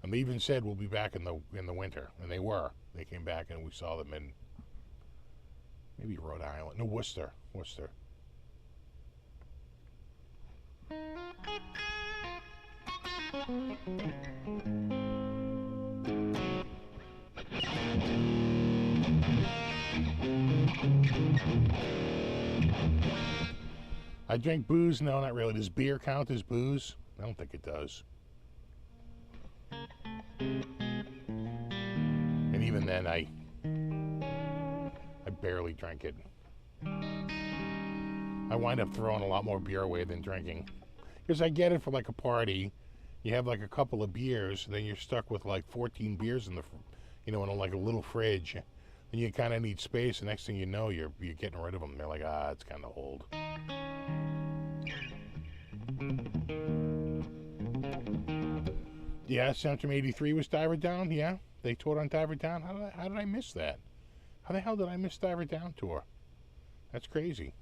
S1: And they even said we'll be back in the winter, and they were. They came back and we saw them in maybe Rhode Island, no, Worcester. I drink booze? No, not really. Does beer count as booze? I don't think it does. And even then, I barely drink it. I wind up throwing a lot more beer away than drinking. Because I get it for like a party. You have like a couple of beers, then you're stuck with like 14 beers in the, in like a little fridge. And you kind of need space. The next thing you know, you're getting rid of them. They're like, it's kind of old. Yeah, Centrum 83 was Diver Down. Yeah, they toured on Diver Down. How did I miss that? How the hell did I miss Diver Down tour? That's crazy.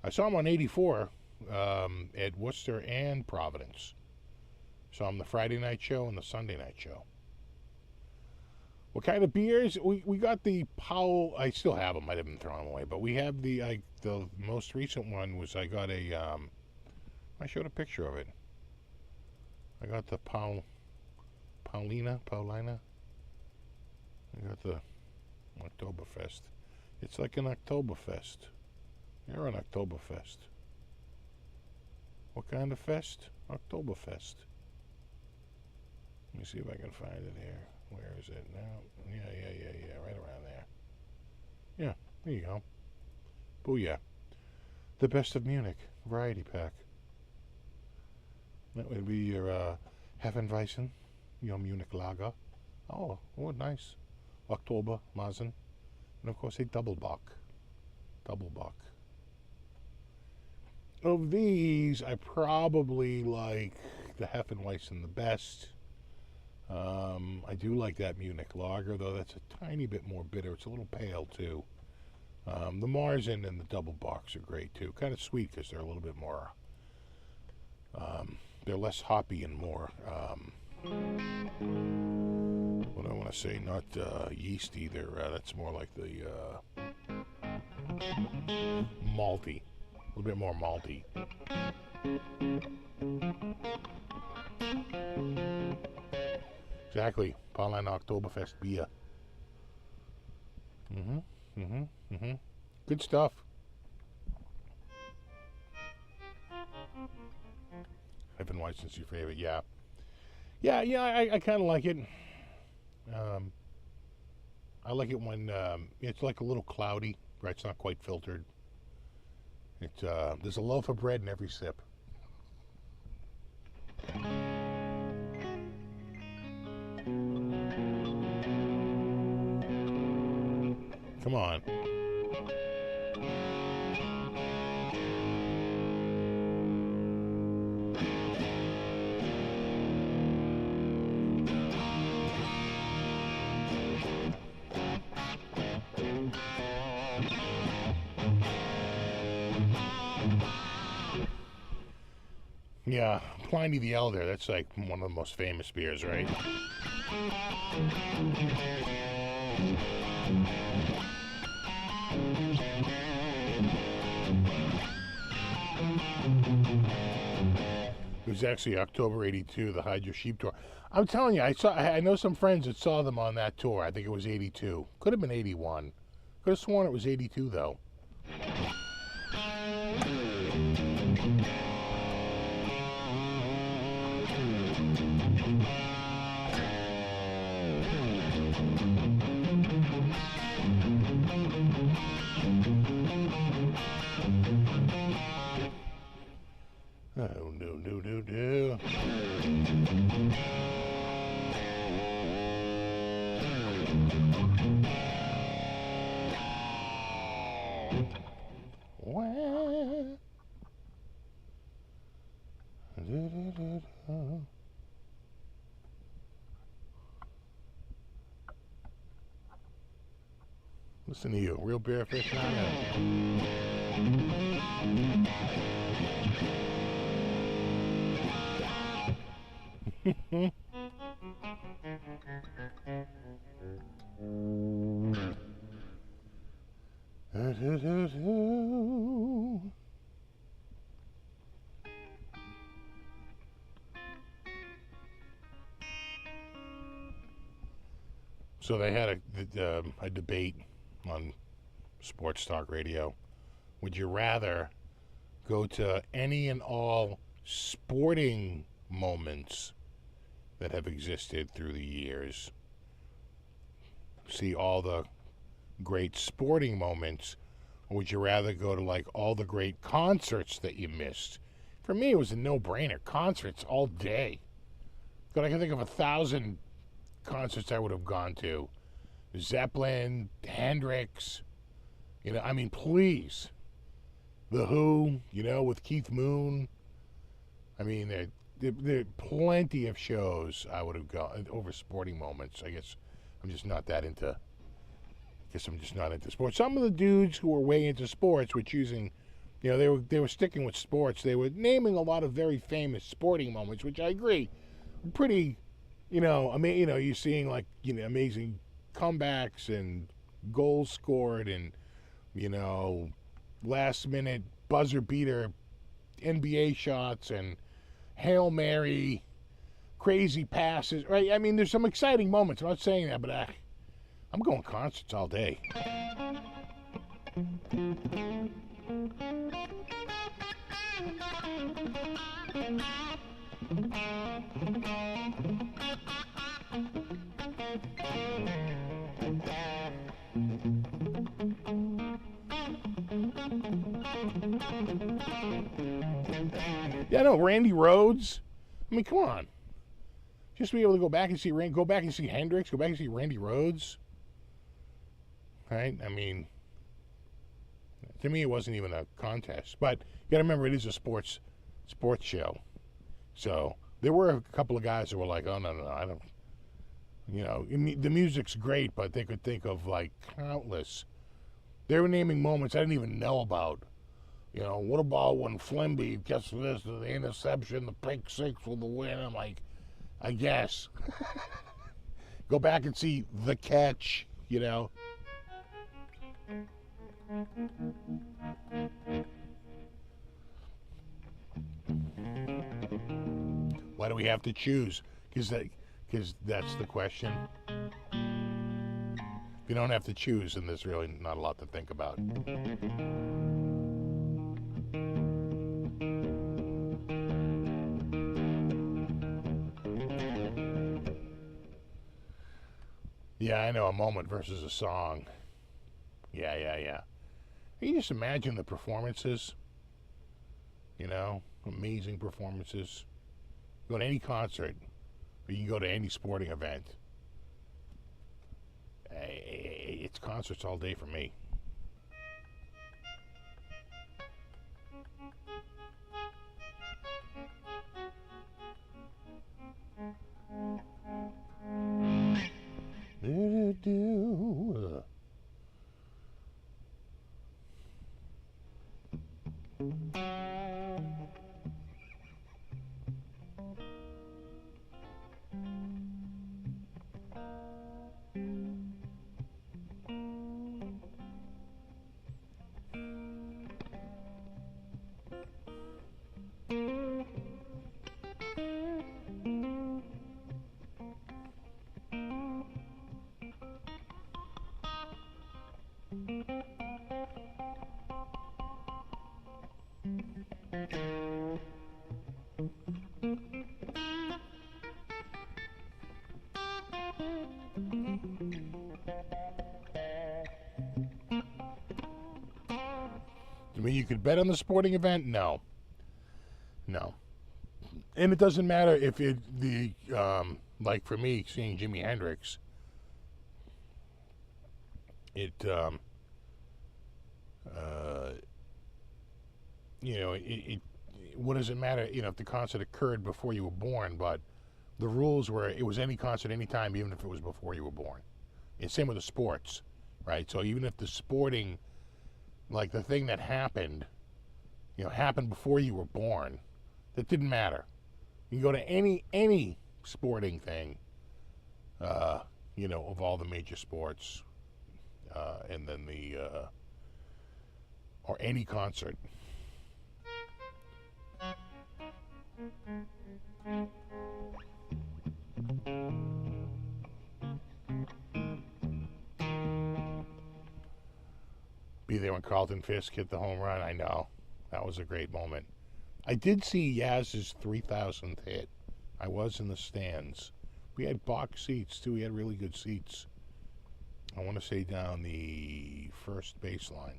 S1: I saw him on 84 at Worcester and Providence. Saw him the Friday night show and the Sunday night show. What kind of beers? We got the Powell. I still have them. I didn't throw them away. But we have the most recent one was I got a. I showed a picture of it. I got the Paulina. I got the Oktoberfest. It's like an Oktoberfest. You're an Oktoberfest. What kind of fest? Oktoberfest. Let me see if I can find it here. Where is it now? Yeah, right around there. Yeah, there you go. Booyah. The Best of Munich variety pack. That would be your Hefeweizen, your Munich Lager. Oh, nice. Oktober, Mazen. And of course a Double Bock. Of these, I probably like the Hefeweizen the best. I do like that Munich Lager, though that's a tiny bit more bitter. It's a little pale, too. The Marzen and the Double Bocks are great, too. Kind of sweet because they're a little bit more they're less hoppy and more, what do I want to say, not yeast either. That's more like the malty, a little bit more malty. Exactly, Paulaner Oktoberfest beer. Good stuff. Hefeweizen's your favorite, yeah. I kind of like it. I like it when it's like a little cloudy, right? It's not quite filtered. There's a loaf of bread in every sip. Come on. Yeah, Pliny the Elder, that's like one of the most famous beers, right? It was actually October '82, the Hydra Sheep Tour. I'm telling you, I know some friends that saw them on that tour. I think it was '82. Could have been '81. Could have sworn it was '82 though. Oh, no. Listen to you, real Bearfish 9. So they had a debate on Sports Talk Radio. Would you rather go to any and all sporting moments that have existed through the years, see all the great sporting moments, or would you rather go to like all the great concerts that you missed? For me, it was a no-brainer. Concerts all day. But I can think of 1,000 concerts I would have gone to. Zeppelin, Hendrix, I mean, please. The Who, with Keith Moon. I mean, there are plenty of shows I would have gone over sporting moments. I guess I'm just not into sports. Some of the dudes who were way into sports were choosing, they were sticking with sports. They were naming a lot of very famous sporting moments, which I agree, pretty, you're seeing like, amazing comebacks and goals scored and, last minute buzzer beater NBA shots and Hail Mary, crazy passes, right? I mean, there's some exciting moments. I'm not saying that, but I'm going concerts all day. Yeah, no, Randy Rhoads. I mean, come on. Just be able to go back and see Hendrix, go back and see Randy Rhoads. Right? I mean, to me, it wasn't even a contest. But you got to remember, it is a sports show. So there were a couple of guys that were like, oh, no, I don't. The music's great, but they could think of like countless. They were naming moments I didn't even know about. You know, what about when Flimby gets this, the interception, the pick six with the win? I'm like, I guess. Go back and see the catch, you know. Why do we have to choose? Because that's the question. If you don't have to choose, then there's really not a lot to think about. Yeah, I know, a moment versus a song. Yeah. Can you just imagine the performances? You know, amazing performances. Go to any concert, or you can go to any sporting event. It's concerts all day for me. I mean, you could bet on the sporting event? No. And it doesn't matter if like for me, seeing Jimi Hendrix, what does it matter, if the concert occurred before you were born, but the rules were it was any concert, anytime, even if it was before you were born. And same with the sports, right? So even if the sporting, like the thing that happened, happened before you were born, that didn't matter. You can go to any sporting thing, of all the major sports, and then or any concert. Be there when Carlton Fisk hit the home run. I know. That was a great moment. I did see Yaz's 3,000th hit. I was in the stands. We had box seats, too. We had really good seats. I want to say down the first baseline.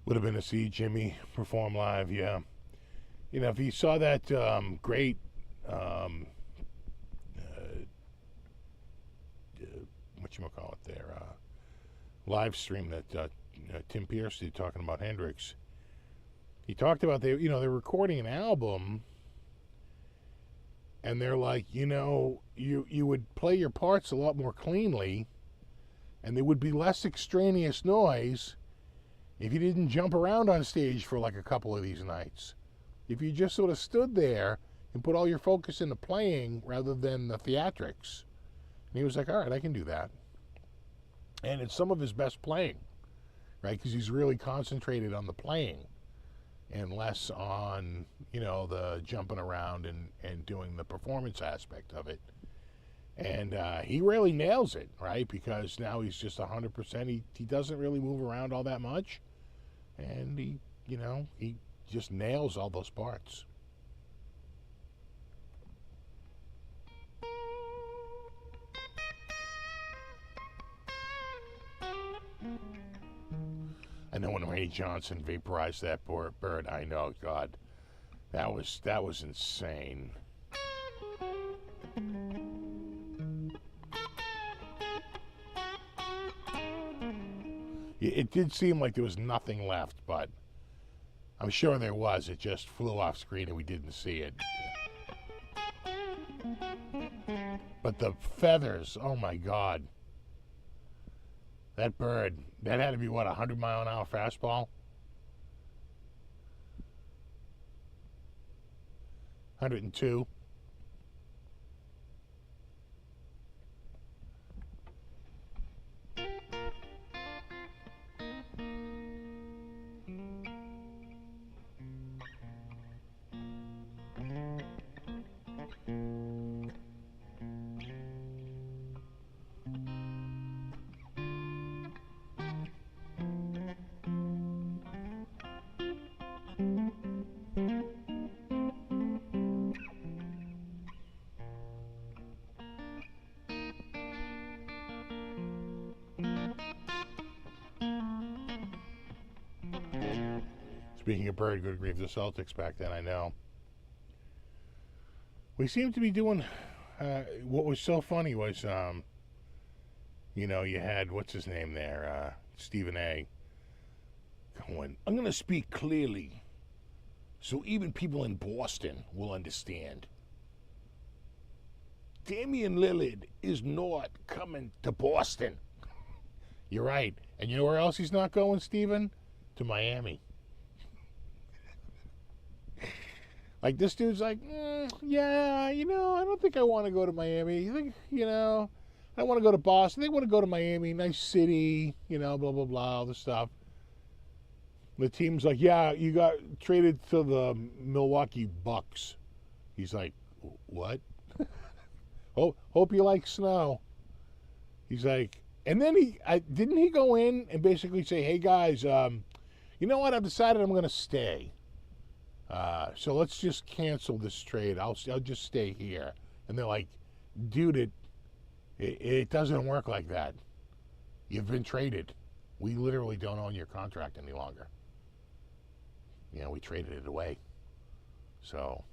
S1: Would have been to see Jimmy perform live, yeah. If you saw that great whatchamacallit there, live stream that Tim Pierce did talking about Hendrix, he talked about they're recording an album, and they're like, you would play your parts a lot more cleanly, and there would be less extraneous noise if you didn't jump around on stage for like a couple of these nights. If you just sort of stood there and put all your focus into playing rather than the theatrics. And he was like, all right, I can do that. And it's some of his best playing, right? Because he's really concentrated on the playing and less on, the jumping around and doing the performance aspect of it. And he really nails it, right? Because now he's just 100%. He doesn't really move around all that much. And he just nails all those parts. I know when Ray Johnson vaporized that bird, I know, God, that was insane. It did seem like there was nothing left, but I'm sure there was. It just flew off screen and we didn't see it. But the feathers, oh my God. That bird, that had to be, what, 100-mile-an-hour fastball? 102. Speaking of bird, good grief, the Celtics back then, I know. We seemed to be doing, what was so funny was, you know, you had, what's his name there, Stephen A. going, I'm going to speak clearly so even people in Boston will understand. Damian Lillard is not coming to Boston. You're right. And you know where else he's not going, Stephen? To Miami. Like, this dude's like, yeah, you know, I don't think I want to go to Miami. You think, you know, I want to go to Boston. They want to go to Miami, nice city, you know, blah, blah, blah, all this stuff. The team's like, yeah, you got traded to the Milwaukee Bucks. He's like, what? Hope you like snow. He's like, and then didn't he go in and basically say, hey, guys, you know what? I've decided I'm going to stay. So let's just cancel this trade. I'll just stay here. And they're like, dude, it doesn't work like that. You've been traded. We literally don't own your contract any longer. You know, we traded it away. So,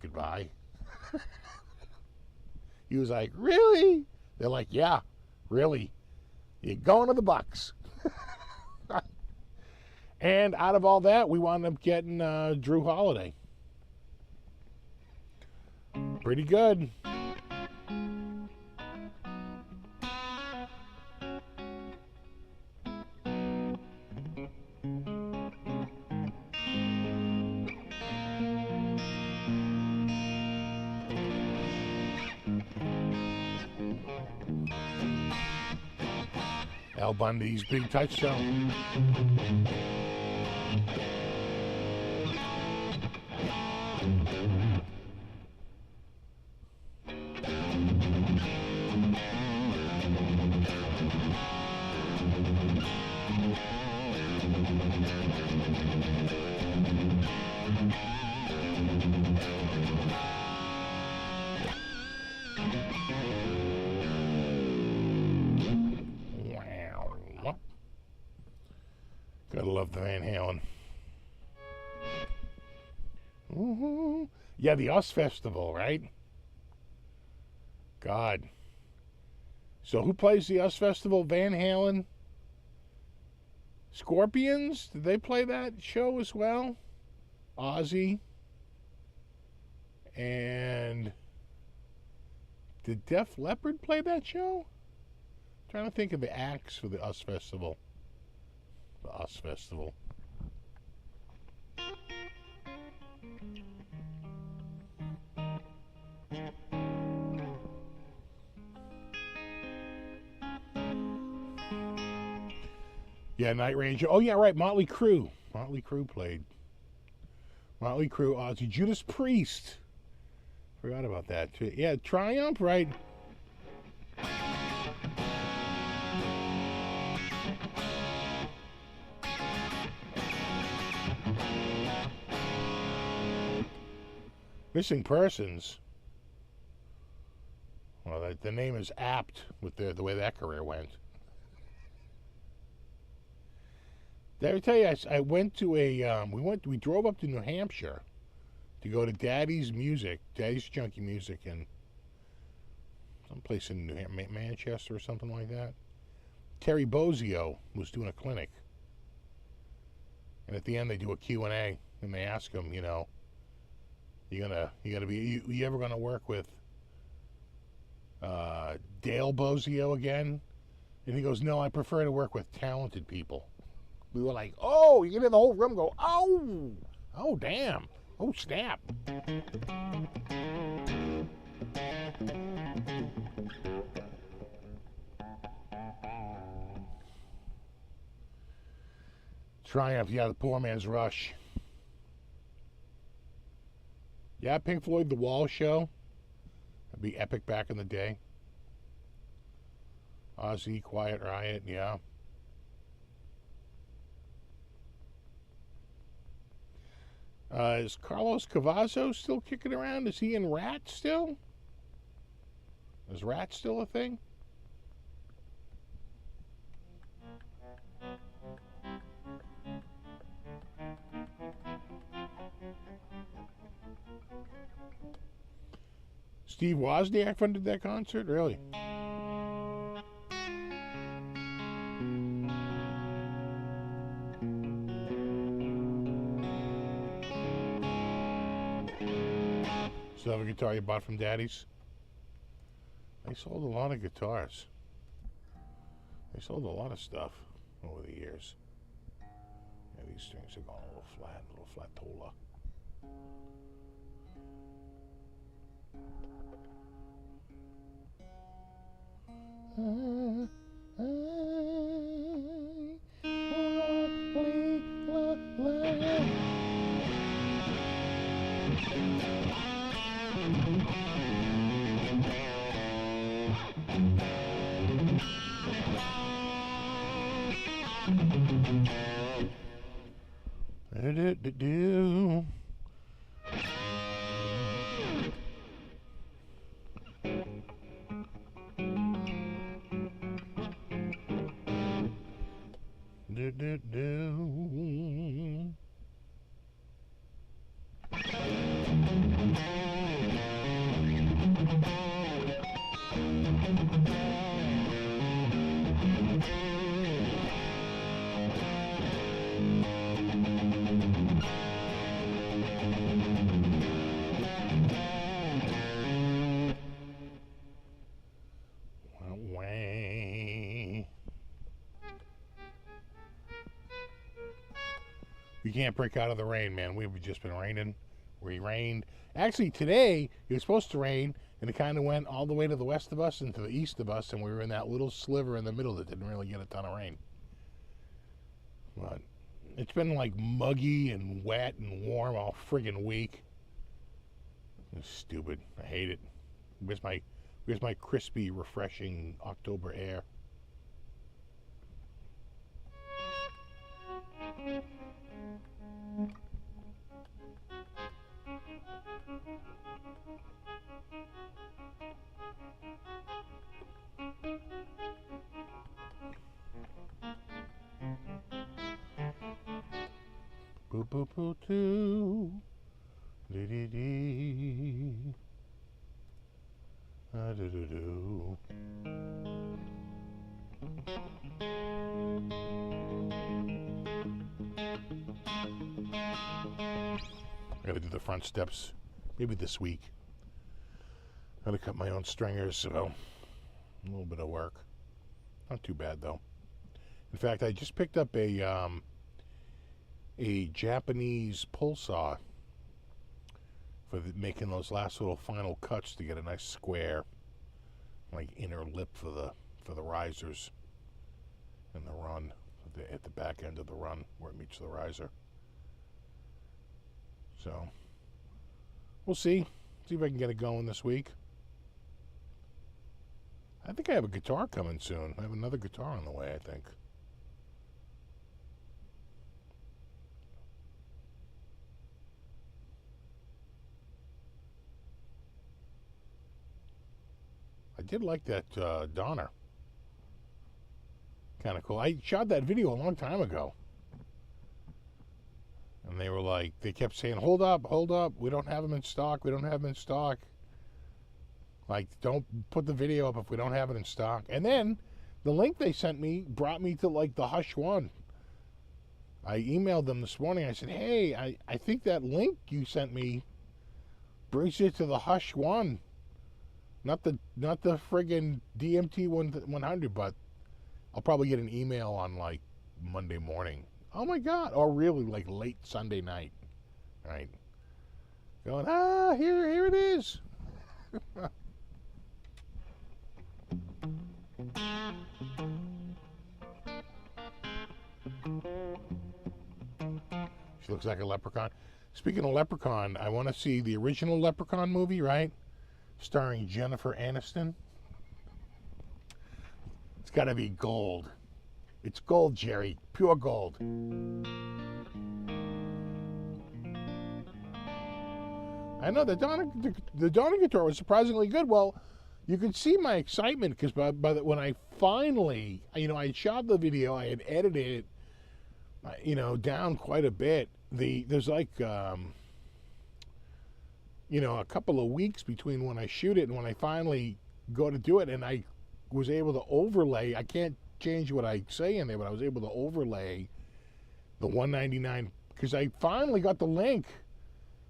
S1: goodbye. He was like, really? They're like, yeah, really. You're going to the Bucks. And out of all that, we wound up getting Drew Holiday. Pretty good. Al Bundy's big touchdown. Gotta love the Van Halen. Mm-hmm. Yeah, the US Festival, right? God. So who plays the US Festival? Van Halen? Scorpions? Did they play that show as well? Ozzy? And did Def Leppard play that show? I'm trying to think of the acts for the US Festival. The US Festival. Yeah, Night Ranger. Oh, yeah, right. Motley Crue. Motley Crue played. Motley Crue, Ozzy. Judas Priest. Forgot about that, too. Yeah, Triumph, right? Missing Persons. Well, the name is apt with the way that career went. Did I ever tell you, I went to we drove up to New Hampshire to go to Daddy's Junkie Music in someplace in Manchester or something like that. Terry Bozzio was doing a clinic. And at the end they do a Q&A, and they ask him, you know, you ever gonna work with Dale Bozzio again? And he goes, no, I prefer to work with talented people. We were like, oh, you can hear the whole room go, oh, damn, oh, snap. Triumph, yeah, the poor man's Rush. Yeah, Pink Floyd, The Wall show. That'd be epic back in the day. Ozzy, Quiet Riot, yeah. Is Carlos Cavazo still kicking around? Is he in Rat still? Is Rat still a thing? Steve Wozniak funded that concert? Really? Still have a guitar you bought from Daddy's? They sold a lot of guitars. They sold a lot of stuff over the years. Yeah, these strings are going a little flat tola. Do. We can't break out of the rain, man. We've just been raining. We rained. Actually, today, it was supposed to rain, and it kind of went all the way to the west of us and to the east of us, and we were in that little sliver in the middle that didn't really get a ton of rain. But it's been like muggy and wet and warm all friggin' week. It's stupid. I hate it. Where's my crispy, refreshing October air? Boo boo boo doo, dee dee dee, ah doo doo doo. I gotta do the front steps, maybe this week. Gotta cut my own stringers, so a little bit of work. Not too bad though. In fact, I just picked up a Japanese pull saw for making those last little final cuts to get a nice square, like inner lip for the risers and the run at the back end of the run where it meets the riser. So we'll see if I can get it going this week. I think I have a guitar coming soon. I have another guitar on the way, I think. I did like that Donner. Kind of cool. I shot that video a long time ago. And they were like, they kept saying, hold up, we don't have them in stock, Like, don't put the video up if we don't have it in stock. And then The link they sent me brought me to like the Hush one. I emailed them this morning. I said, hey, I think that link you sent me brings you to the Hush one. Not the friggin' DMT 100, but I'll probably get an email on like Monday morning. Oh my God. Or really like late Sunday night. Right. Going, here it is. She looks like a leprechaun. Speaking of leprechaun, I want to see the original Leprechaun movie, right? Starring Jennifer Aniston. It's got to be gold. It's gold, Jerry. Pure gold. I know the Donna guitar was surprisingly good. Well, you could see my excitement because when I finally, I had shot the video, I had edited it, down quite a bit. There's like, a couple of weeks between when I shoot it and when I finally go to do it, and I was able to overlay. I can't change what I say in there, but I was able to overlay the 199 because I finally got the link,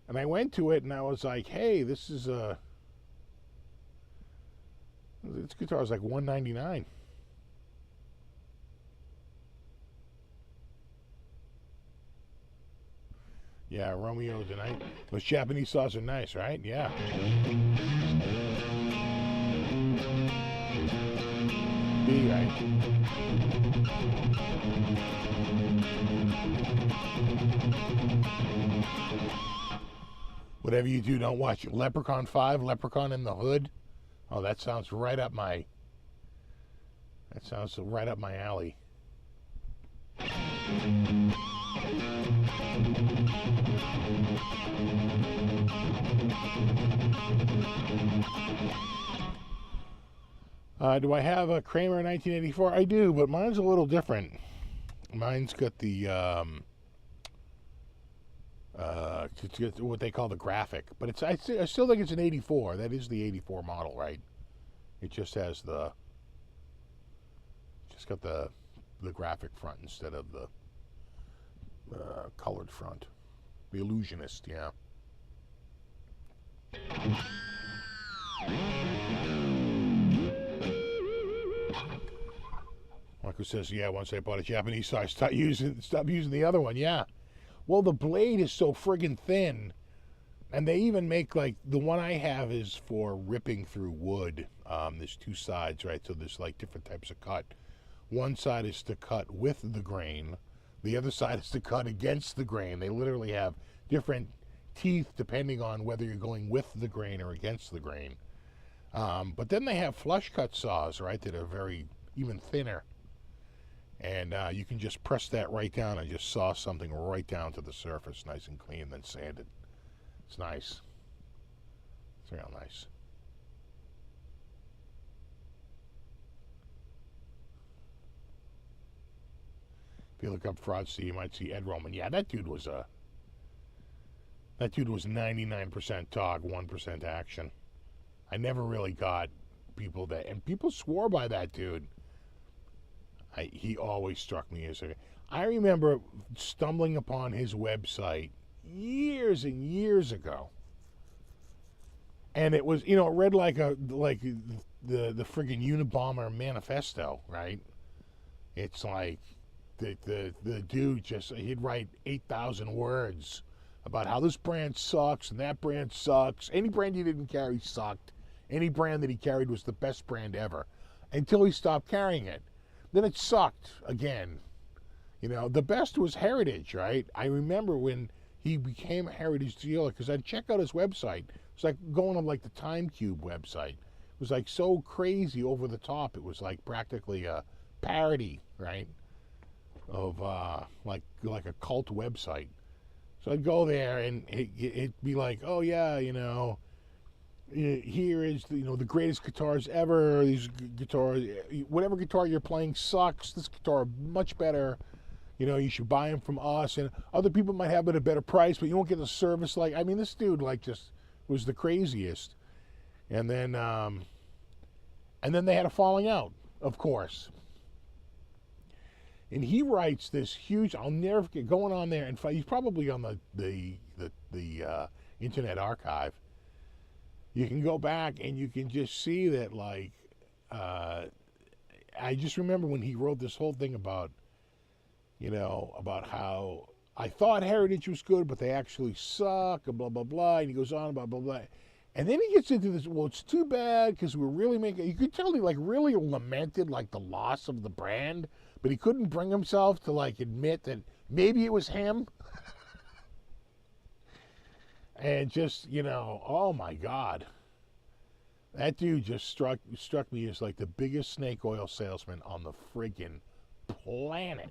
S1: and I went to it and I was like, hey, this guitar is like 199. Yeah, Romeo tonight. Those Japanese saws are nice, right? Yeah. B, right? Whatever you do, don't watch Leprechaun 5, Leprechaun in the Hood. Oh, that sounds right up my alley. Do I have a Kramer 1984? I do, but mine's a little different. Mine's got the what they call the graphic, but I still think it's an 84. That is the 84 model, right? It just has got the graphic front instead of the colored front. The Illusionist, yeah. Marco says, yeah, once I bought a Japanese saw, I stopped using the other one, yeah. Well, the blade is so friggin' thin, and they even make, like, the one I have is for ripping through wood. There's two sides, right? So there's, like, different types of cut. One side is to cut with the grain. The other side is to cut against the grain. They literally have different teeth depending on whether you're going with the grain or against the grain. But then they have flush cut saws, right, that are very even thinner. And you can just press that right down and just saw something right down to the surface, nice and clean, then sand it. It's nice. It's real nice. If you look up Fraudster, you might see Ed Roman. Yeah, that dude was 99% talk, 1% action. I never really got people that, and people swore by that dude. He always struck me as I remember stumbling upon his website years and years ago, and it was, it read like the friggin' Unabomber manifesto, right? It's like the dude he'd write 8,000 words about how this brand sucks and that brand sucks. Any brand he didn't carry sucked. Any brand that he carried was the best brand ever, until he stopped carrying it. Then it sucked again. The best was Heritage, right? I remember when he became a Heritage dealer, because I'd check out his website. It was like going on like the Time Cube website. It was like so crazy over the top. It was like practically a parody, right, of like a cult website. So I'd go there and it'd be like, oh yeah, here is the greatest guitars ever. These guitars, whatever guitar you're playing sucks. This guitar much better. You should buy them from us. And other people might have it at a better price, but you won't get the service. This dude just was the craziest. And then they had a falling out, of course. And he writes this huge. I'll never forget going on there and he's probably on the Internet Archive. You can go back and you can just see that, like, I just remember when he wrote this whole thing about, about how I thought Heritage was good, but they actually suck, and blah, blah, blah. And he goes on about blah, blah. And then he gets into this, well, it's too bad because we're really making, you could tell he, like, really lamented, like, the loss of the brand, but he couldn't bring himself to, like, admit that maybe it was him. And just, oh my God. That dude just struck me as like the biggest snake oil salesman on the friggin' planet.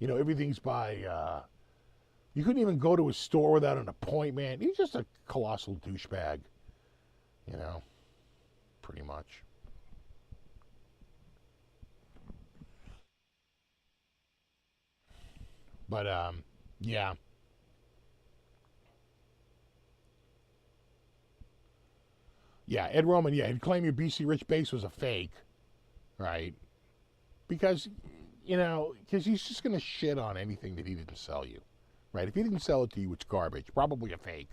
S1: Everything's by, you couldn't even go to a store without an appointment. He's just a colossal douchebag, pretty much. But, yeah. Yeah, Ed Roman, he'd claim your BC Rich base was a fake, right? Because, because he's just going to shit on anything that he didn't sell you, right? If he didn't sell it to you, it's garbage, probably a fake.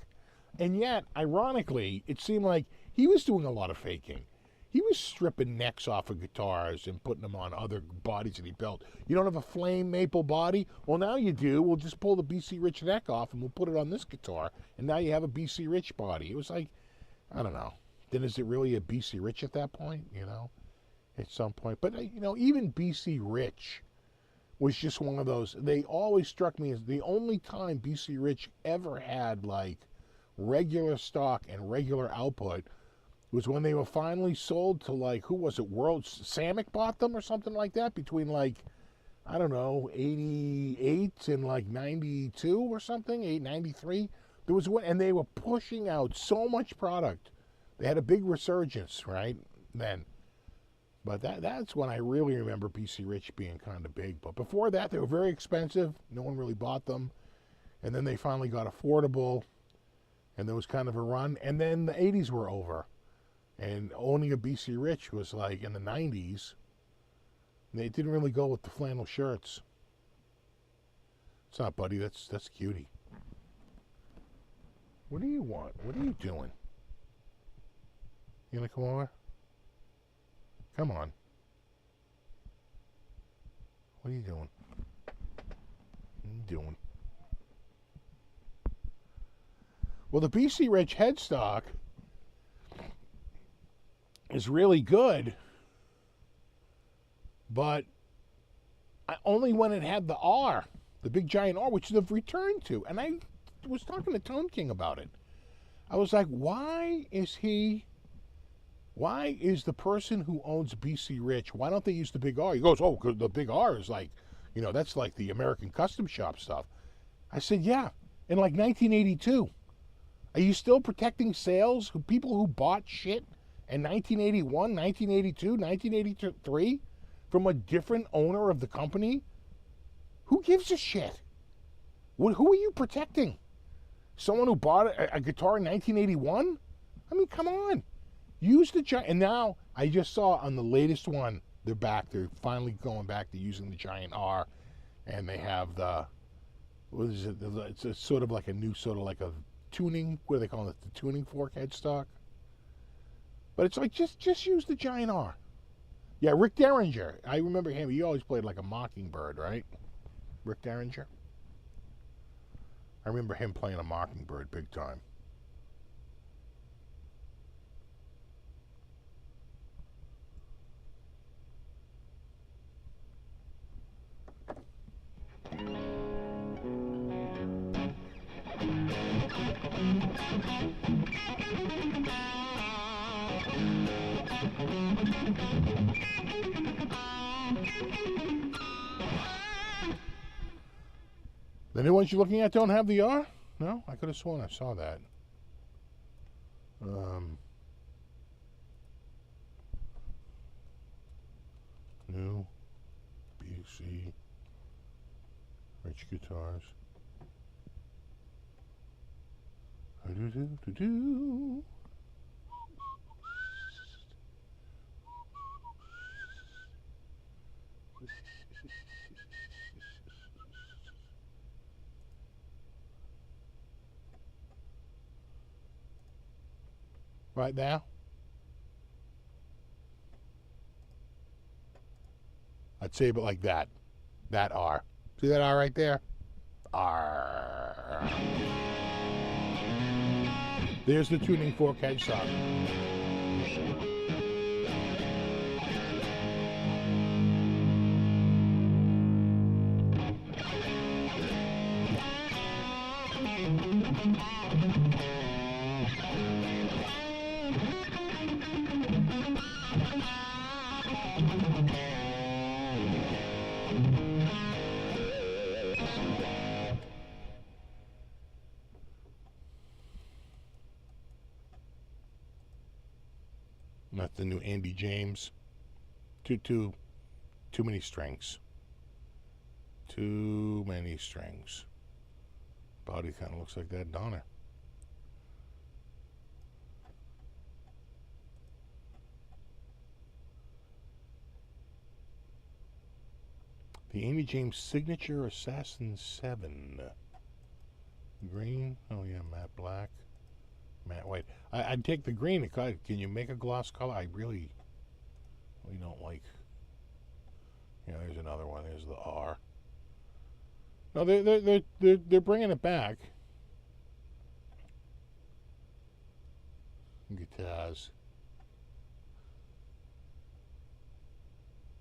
S1: And yet, ironically, it seemed like he was doing a lot of faking. He was stripping necks off of guitars and putting them on other bodies that he built. You don't have a flame maple body? Well, now you do. We'll just pull the BC Rich neck off and we'll put it on this guitar. And now you have a BC Rich body. It was like, I don't know. Then is it really a BC Rich at that point, at some point? But, even BC Rich was just one of those. They always struck me as the only time BC Rich ever had, like, regular stock and regular output was when they were finally sold to, like, who was it? Samick bought them or something like that between, like, I don't know, 88 and, like, 92 or something, 93. There was one, and they were pushing out so much product. They had a big resurgence, right, then. But that's when I really remember BC Rich being kind of big. But before that, they were very expensive. No one really bought them. And then they finally got affordable. And there was kind of a run. And then the 80s were over. And owning a BC Rich was like in the 90s. They didn't really go with the flannel shirts. It's not, buddy. That's cutie. What do you want? What are you doing? You gonna come over? Come on. What are you doing? What are you doing? Well, the BC Rich headstock is really good, but only when it had the R, the big giant R, which they've returned to. And I was talking to Tone King about it. I was like, why is the person who owns BC Rich, why don't they use the big R? He goes, oh, because the big R is like, that's like the American custom shop stuff. I said, yeah, in like 1982. Are you still protecting sales? People who bought shit in 1981, 1982, 1983 from a different owner of the company? Who gives a shit? Who are you protecting? Someone who bought a guitar in 1981? I mean, come on. Use the giant. And now I just saw on the latest one, they're back. They're finally going back to using the giant R. And they have what is it? It's sort of like a new sort of like a tuning, what do they call it? The tuning fork headstock. But it's like, just use the giant R. Yeah, Rick Derringer. I remember him. He always played like a mockingbird, right? Rick Derringer. I remember him playing a mockingbird big time. The new ones you're looking at don't have the R? No? I could have sworn I saw that. New BC Rich guitars. Do-do-do-do-do. right now. I'd save it like that. That R. See that R right there? R. There's the tuning fork headstock. Not the new Andy James. Too many strings. Too many strings. Body kind of looks like that Donner. The Andy James Signature Assassin 7. Green. Oh yeah, matte black. Matte white. I'd take the green. Can you make a gloss color? I really don't like. Yeah, there's another one. There's the R. No, they're bringing it back. Guitars.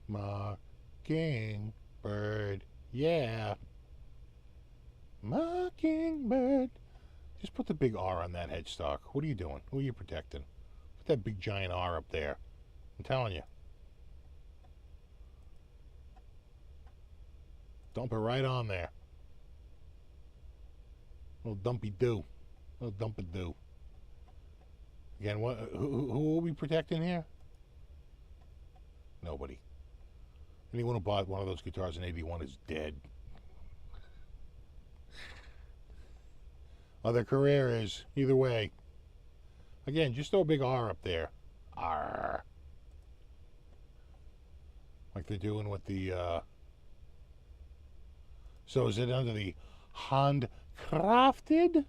S1: Mockingbird. Yeah. Mockingbird. Just put the big R on that headstock. What are you doing? Who are you protecting? Put that big giant R up there. I'm telling you. Dump it right on there. Little dumpy do. Little dump it do. Again, who will we protecting here? Nobody. Anyone who bought one of those guitars in '81 is dead. Their career is either way. Again, just throw a big R up there. R. Like they're doing with the. So is it under the handcrafted?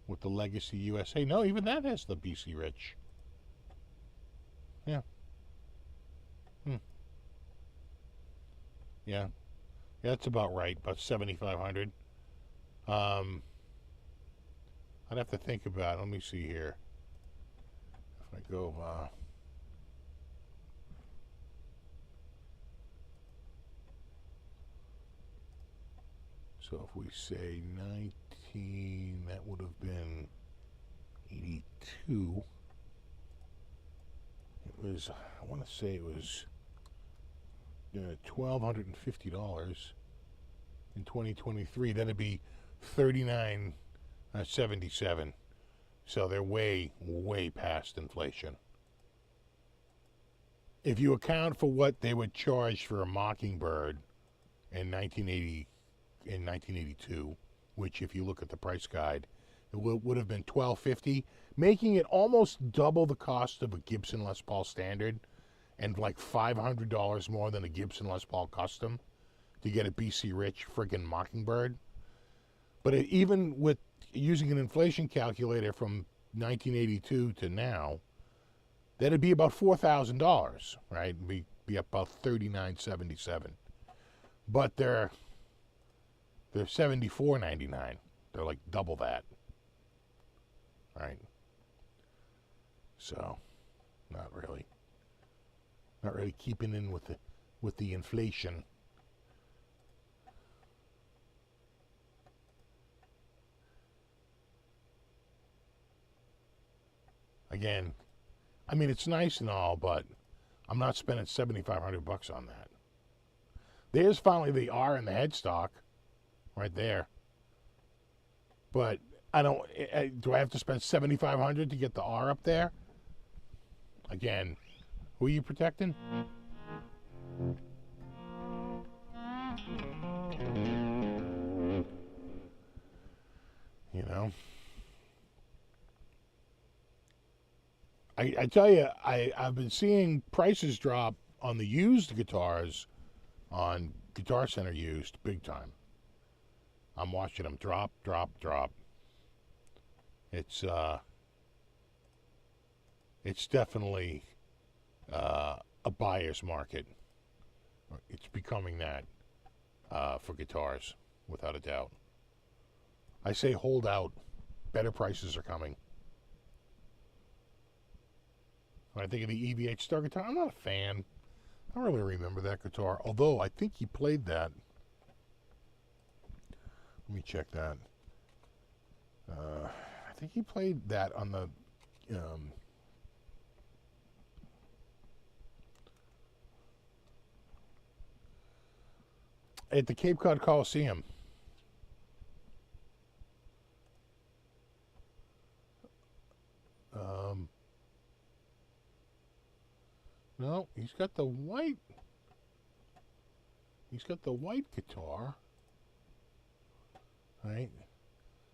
S1: With the Legacy USA? No, even that has the BC Rich. Yeah. Yeah. Yeah, that's about right. About 7,500. I'd have to think about it. Let me see here. If I go, so if we say 19, that would have been 82. It was, I want to say it was $1,250 in 2023. That'd be $39.77. So they're way past inflation. If you account for what they would charge for a Mockingbird in 1982, which if you look at the price guide, it would have been $1,250, making it almost double the cost of a Gibson Les Paul Standard and like $500 more than a Gibson Les Paul Custom to get a BC Rich friggin' Mockingbird. But even with using an inflation calculator from 1982 to now, that'd be about $4,000, right? Be up about $39.77. But they're $74.99. They're like double that, right? So, not really keeping in with the inflation. Again, I mean, it's nice and all, but I'm not spending $7,500 on that. There's finally the R in the headstock, right there. But I don't. Do I have to spend $7,500 to get the R up there? Again, who are you protecting? You know. I tell you, I've been seeing prices drop on the used guitars on Guitar Center used big time. I'm watching them drop. It's it's definitely a buyer's market. It's becoming that for guitars, without a doubt. I say hold out. Better prices are coming. When I think of the EVH Star guitar, I'm not a fan. I don't really remember that guitar, although I think he played that. Let me check that. I think he played that on the at the Cape Cod Coliseum. No, he's got the white. He's got the white guitar. Right?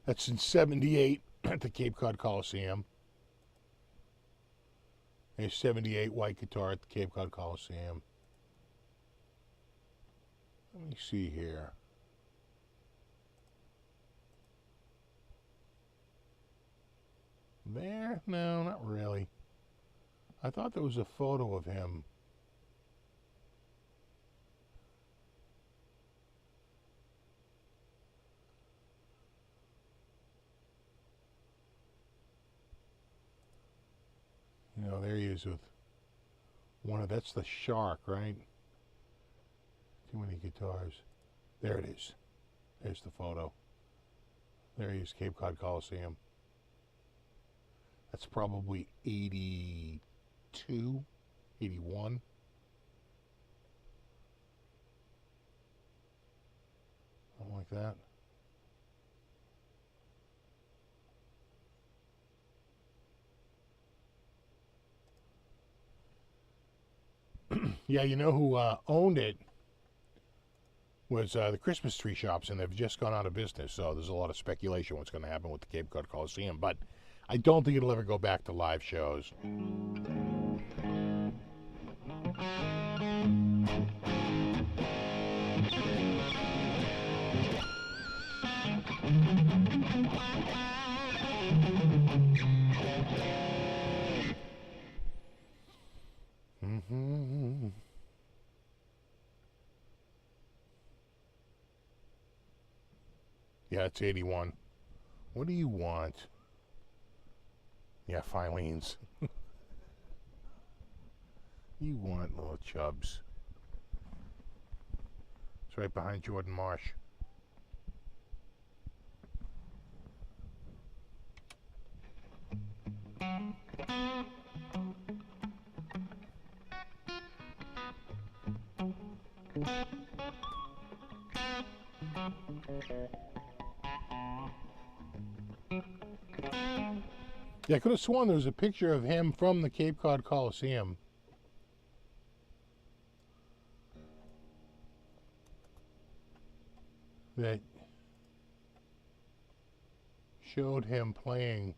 S1: That's in '78 at the Cape Cod Coliseum. There's '78 white guitar at the Cape Cod Coliseum. Let me see here. There? No, not really. I thought there was a photo of him. You know, there he is with one of, that's the Shark, right? Too many guitars. There it is. There's the photo. There he is, Cape Cod Coliseum. That's probably 82, 81. Something like that. Yeah, you know who owned it was the Christmas tree shops, and they've just gone out of business. So there's a lot of speculation what's going to happen with the Cape Cod Coliseum. But I don't think it'll ever go back to live shows. Yeah, it's 81. What do you want? Yeah, Filene's. You want little chubs. It's right behind Jordan Marsh. Yeah, I could have sworn there was a picture of him from the Cape Cod Coliseum. That showed him playing.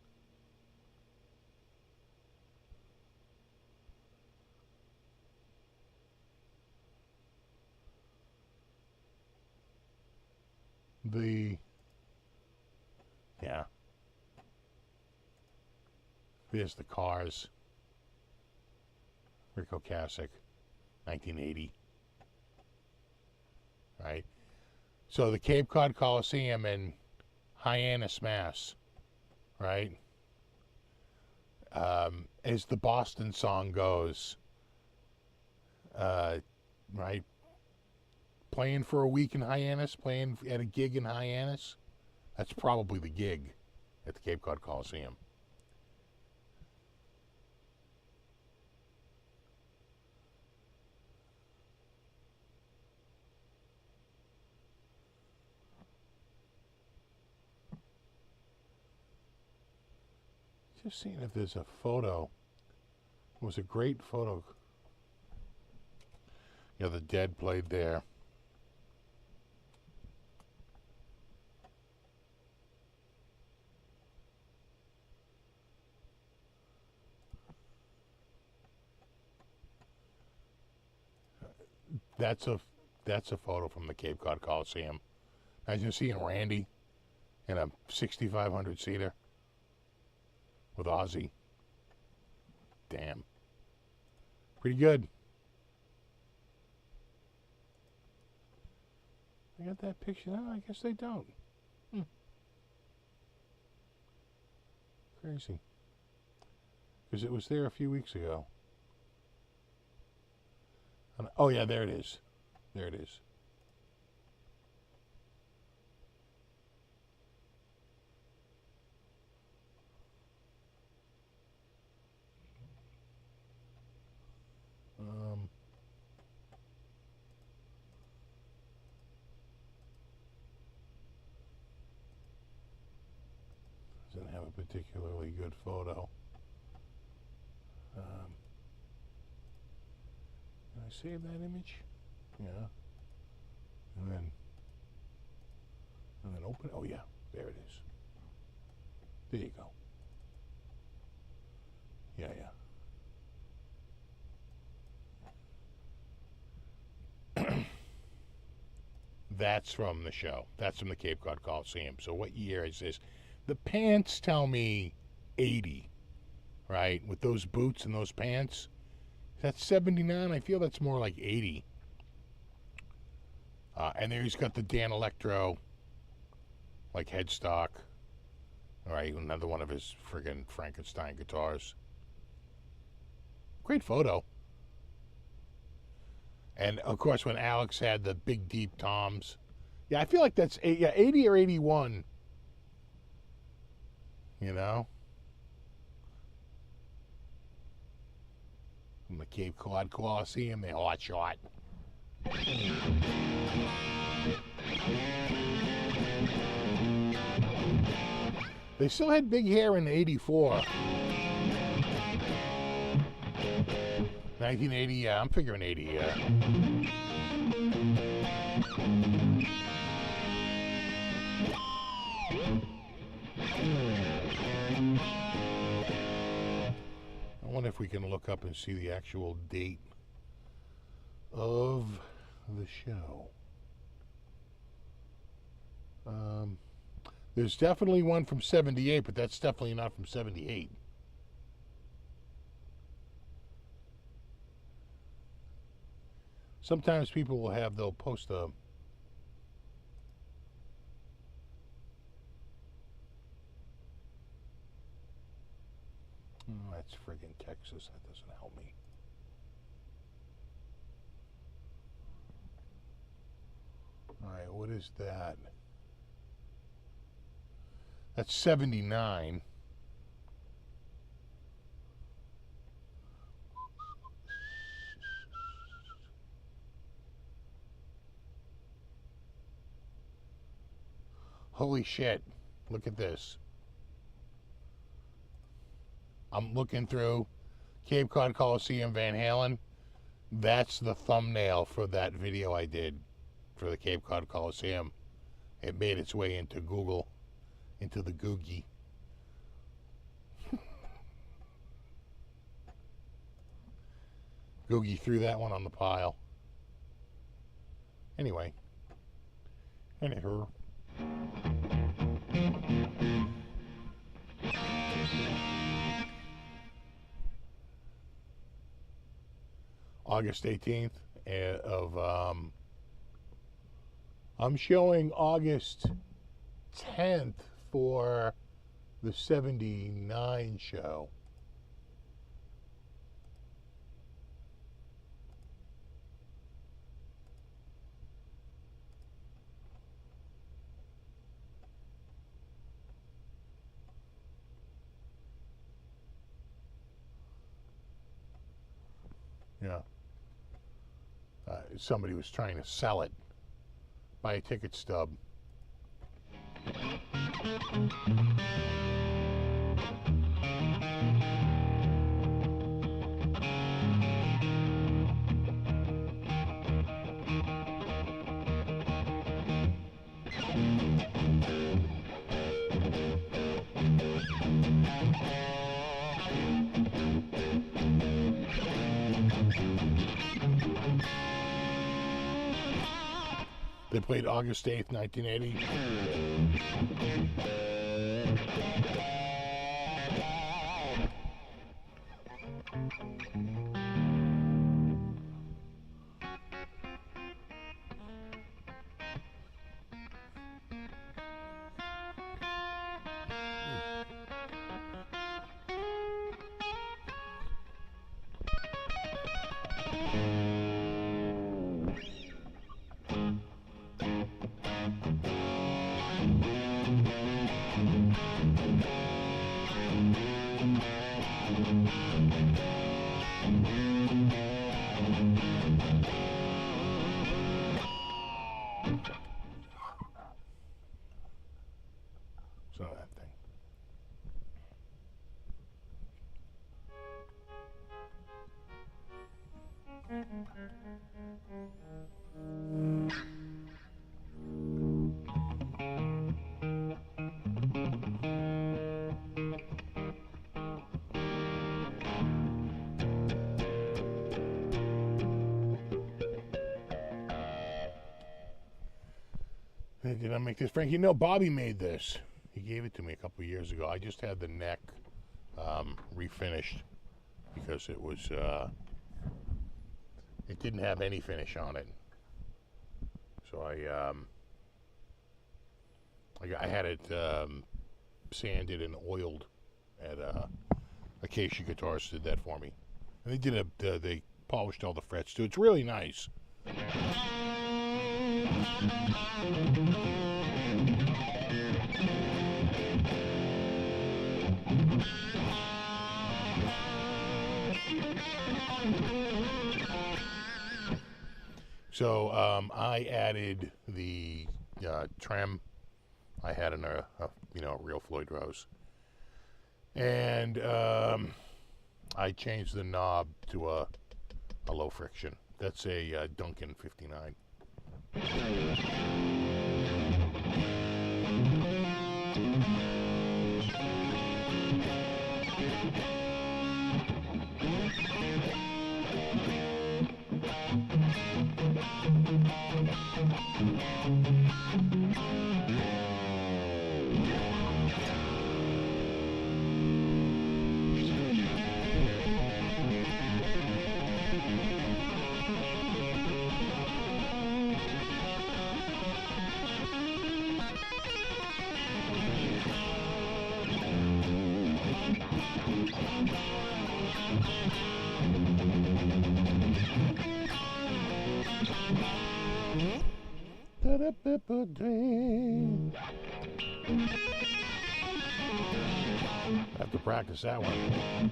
S1: Yeah. There's the Cars. Rick Ocasek, 1980. Right? So the Cape Cod Coliseum in Hyannis, Mass. Right? As the Boston song goes, right? Playing for a week in Hyannis, playing at a gig in Hyannis. That's probably the gig at the Cape Cod Coliseum. Just seeing if there's a photo. It was a great photo. You know, the Dead played there. That's a photo from the Cape Cod Coliseum. Imagine seeing Randy in a 6,500 seater with Ozzy. Damn. Pretty good. I got that picture. No, I guess they don't. Crazy. Because it was there a few weeks ago. Oh, yeah, there it is. There it is. Doesn't have a particularly good photo. Can I save that image? Yeah. And then open it. Oh, yeah. There it is. There you go. Yeah, yeah. That's from the show. That's from the Cape Cod Coliseum. So what year is this? The pants tell me 80, right? With those boots and those pants. That's 79. I feel that's more like 80. And there he's got the Dan Electro, like headstock. All right, another one of his friggin' Frankenstein guitars. Great photo. And, of course, when Alex had the big, deep toms. Yeah, I feel like that's 80 or 81. You know? From the Cape Cod Coliseum, they hot shot. They still had big hair in '84. 1980, yeah, I'm figuring 80, yeah. I wonder if we can look up and see the actual date of the show. There's definitely one from 78, but that's definitely not from 78. Sometimes people will have, they'll post a... Oh, that's friggin' Texas. That doesn't help me. Alright, what is that? That's 79. Holy shit. Look at this. I'm looking through Cape Cod Coliseum Van Halen. That's the thumbnail for that video I did for the Cape Cod Coliseum. It made its way into Google, into the Googie. Googie threw that one on the pile. Anyway. Anywho. August 18th of I'm showing August 10th for the 79 show. Yeah. Somebody was trying to sell it. Buy a ticket stub. They played August 8th, 1980. So that thing. Did I make this, Frank? You know, Bobby made this. He gave it to me a couple of years ago. I just had the neck refinished because it was it didn't have any finish on it. So I had it sanded and oiled at Acacia Guitars did that for me, and they did they polished all the frets too. It's really nice. So I added the trem. I had in a real Floyd Rose, and I changed the knob to a low friction. That's a Duncan 59. I have to practice that one.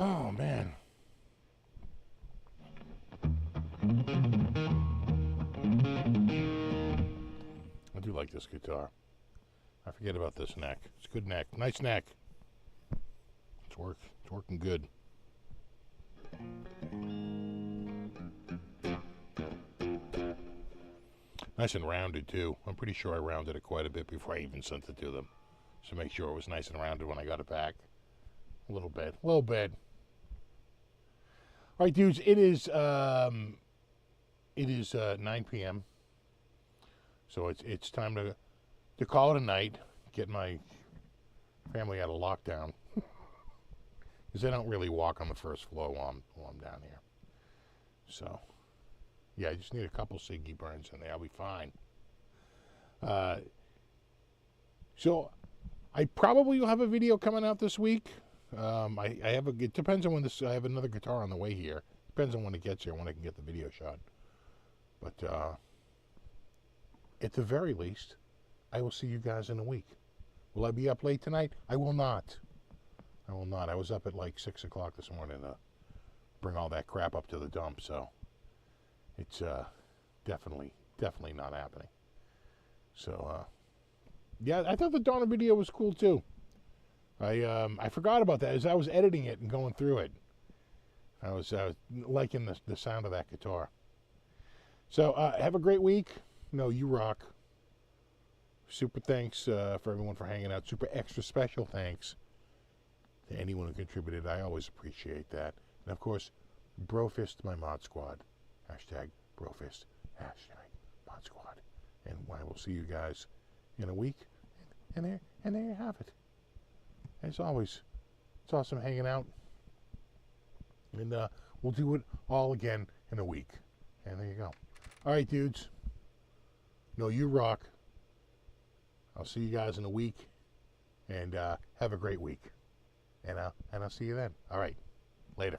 S1: Oh, man. I do like this guitar. I forget about this neck. It's a good neck. Nice neck. It's working good. Nice and rounded, too. I'm pretty sure I rounded it quite a bit before I even sent it to them. So make sure it was nice and rounded when I got it back. A little bit. All right, dudes, it is 9 p.m. So it's time to call it a night, get my family out of lockdown. Because they don't really walk on the first floor while I'm down here. So, yeah, I just need a couple Siggy burns in there. I'll be fine. So, I probably will have a video coming out this week. It depends on when I have another guitar on the way here. Depends on when it gets here, when I can get the video shot. But at the very least, I will see you guys in a week. Will I be up late tonight? I will not. I was up at like 6 o'clock this morning to bring all that crap up to the dump, so it's definitely not happening. So, yeah, I thought the Donner video was cool too. I forgot about that as I was editing it and going through it. I was liking the sound of that guitar. So have a great week. No, you rock. Super thanks for everyone for hanging out. Super extra special thanks to anyone who contributed. I always appreciate that. And of course, Brofist my mod squad. Hashtag Brofist. Hashtag mod squad. And I will see you guys in a week. And there you have it. As always, It's awesome hanging out. And we'll do it all again in a week. And there you go. All right, dudes. No, you rock. I'll see you guys in a week. And have a great week. And I'll see you then. All right. Later.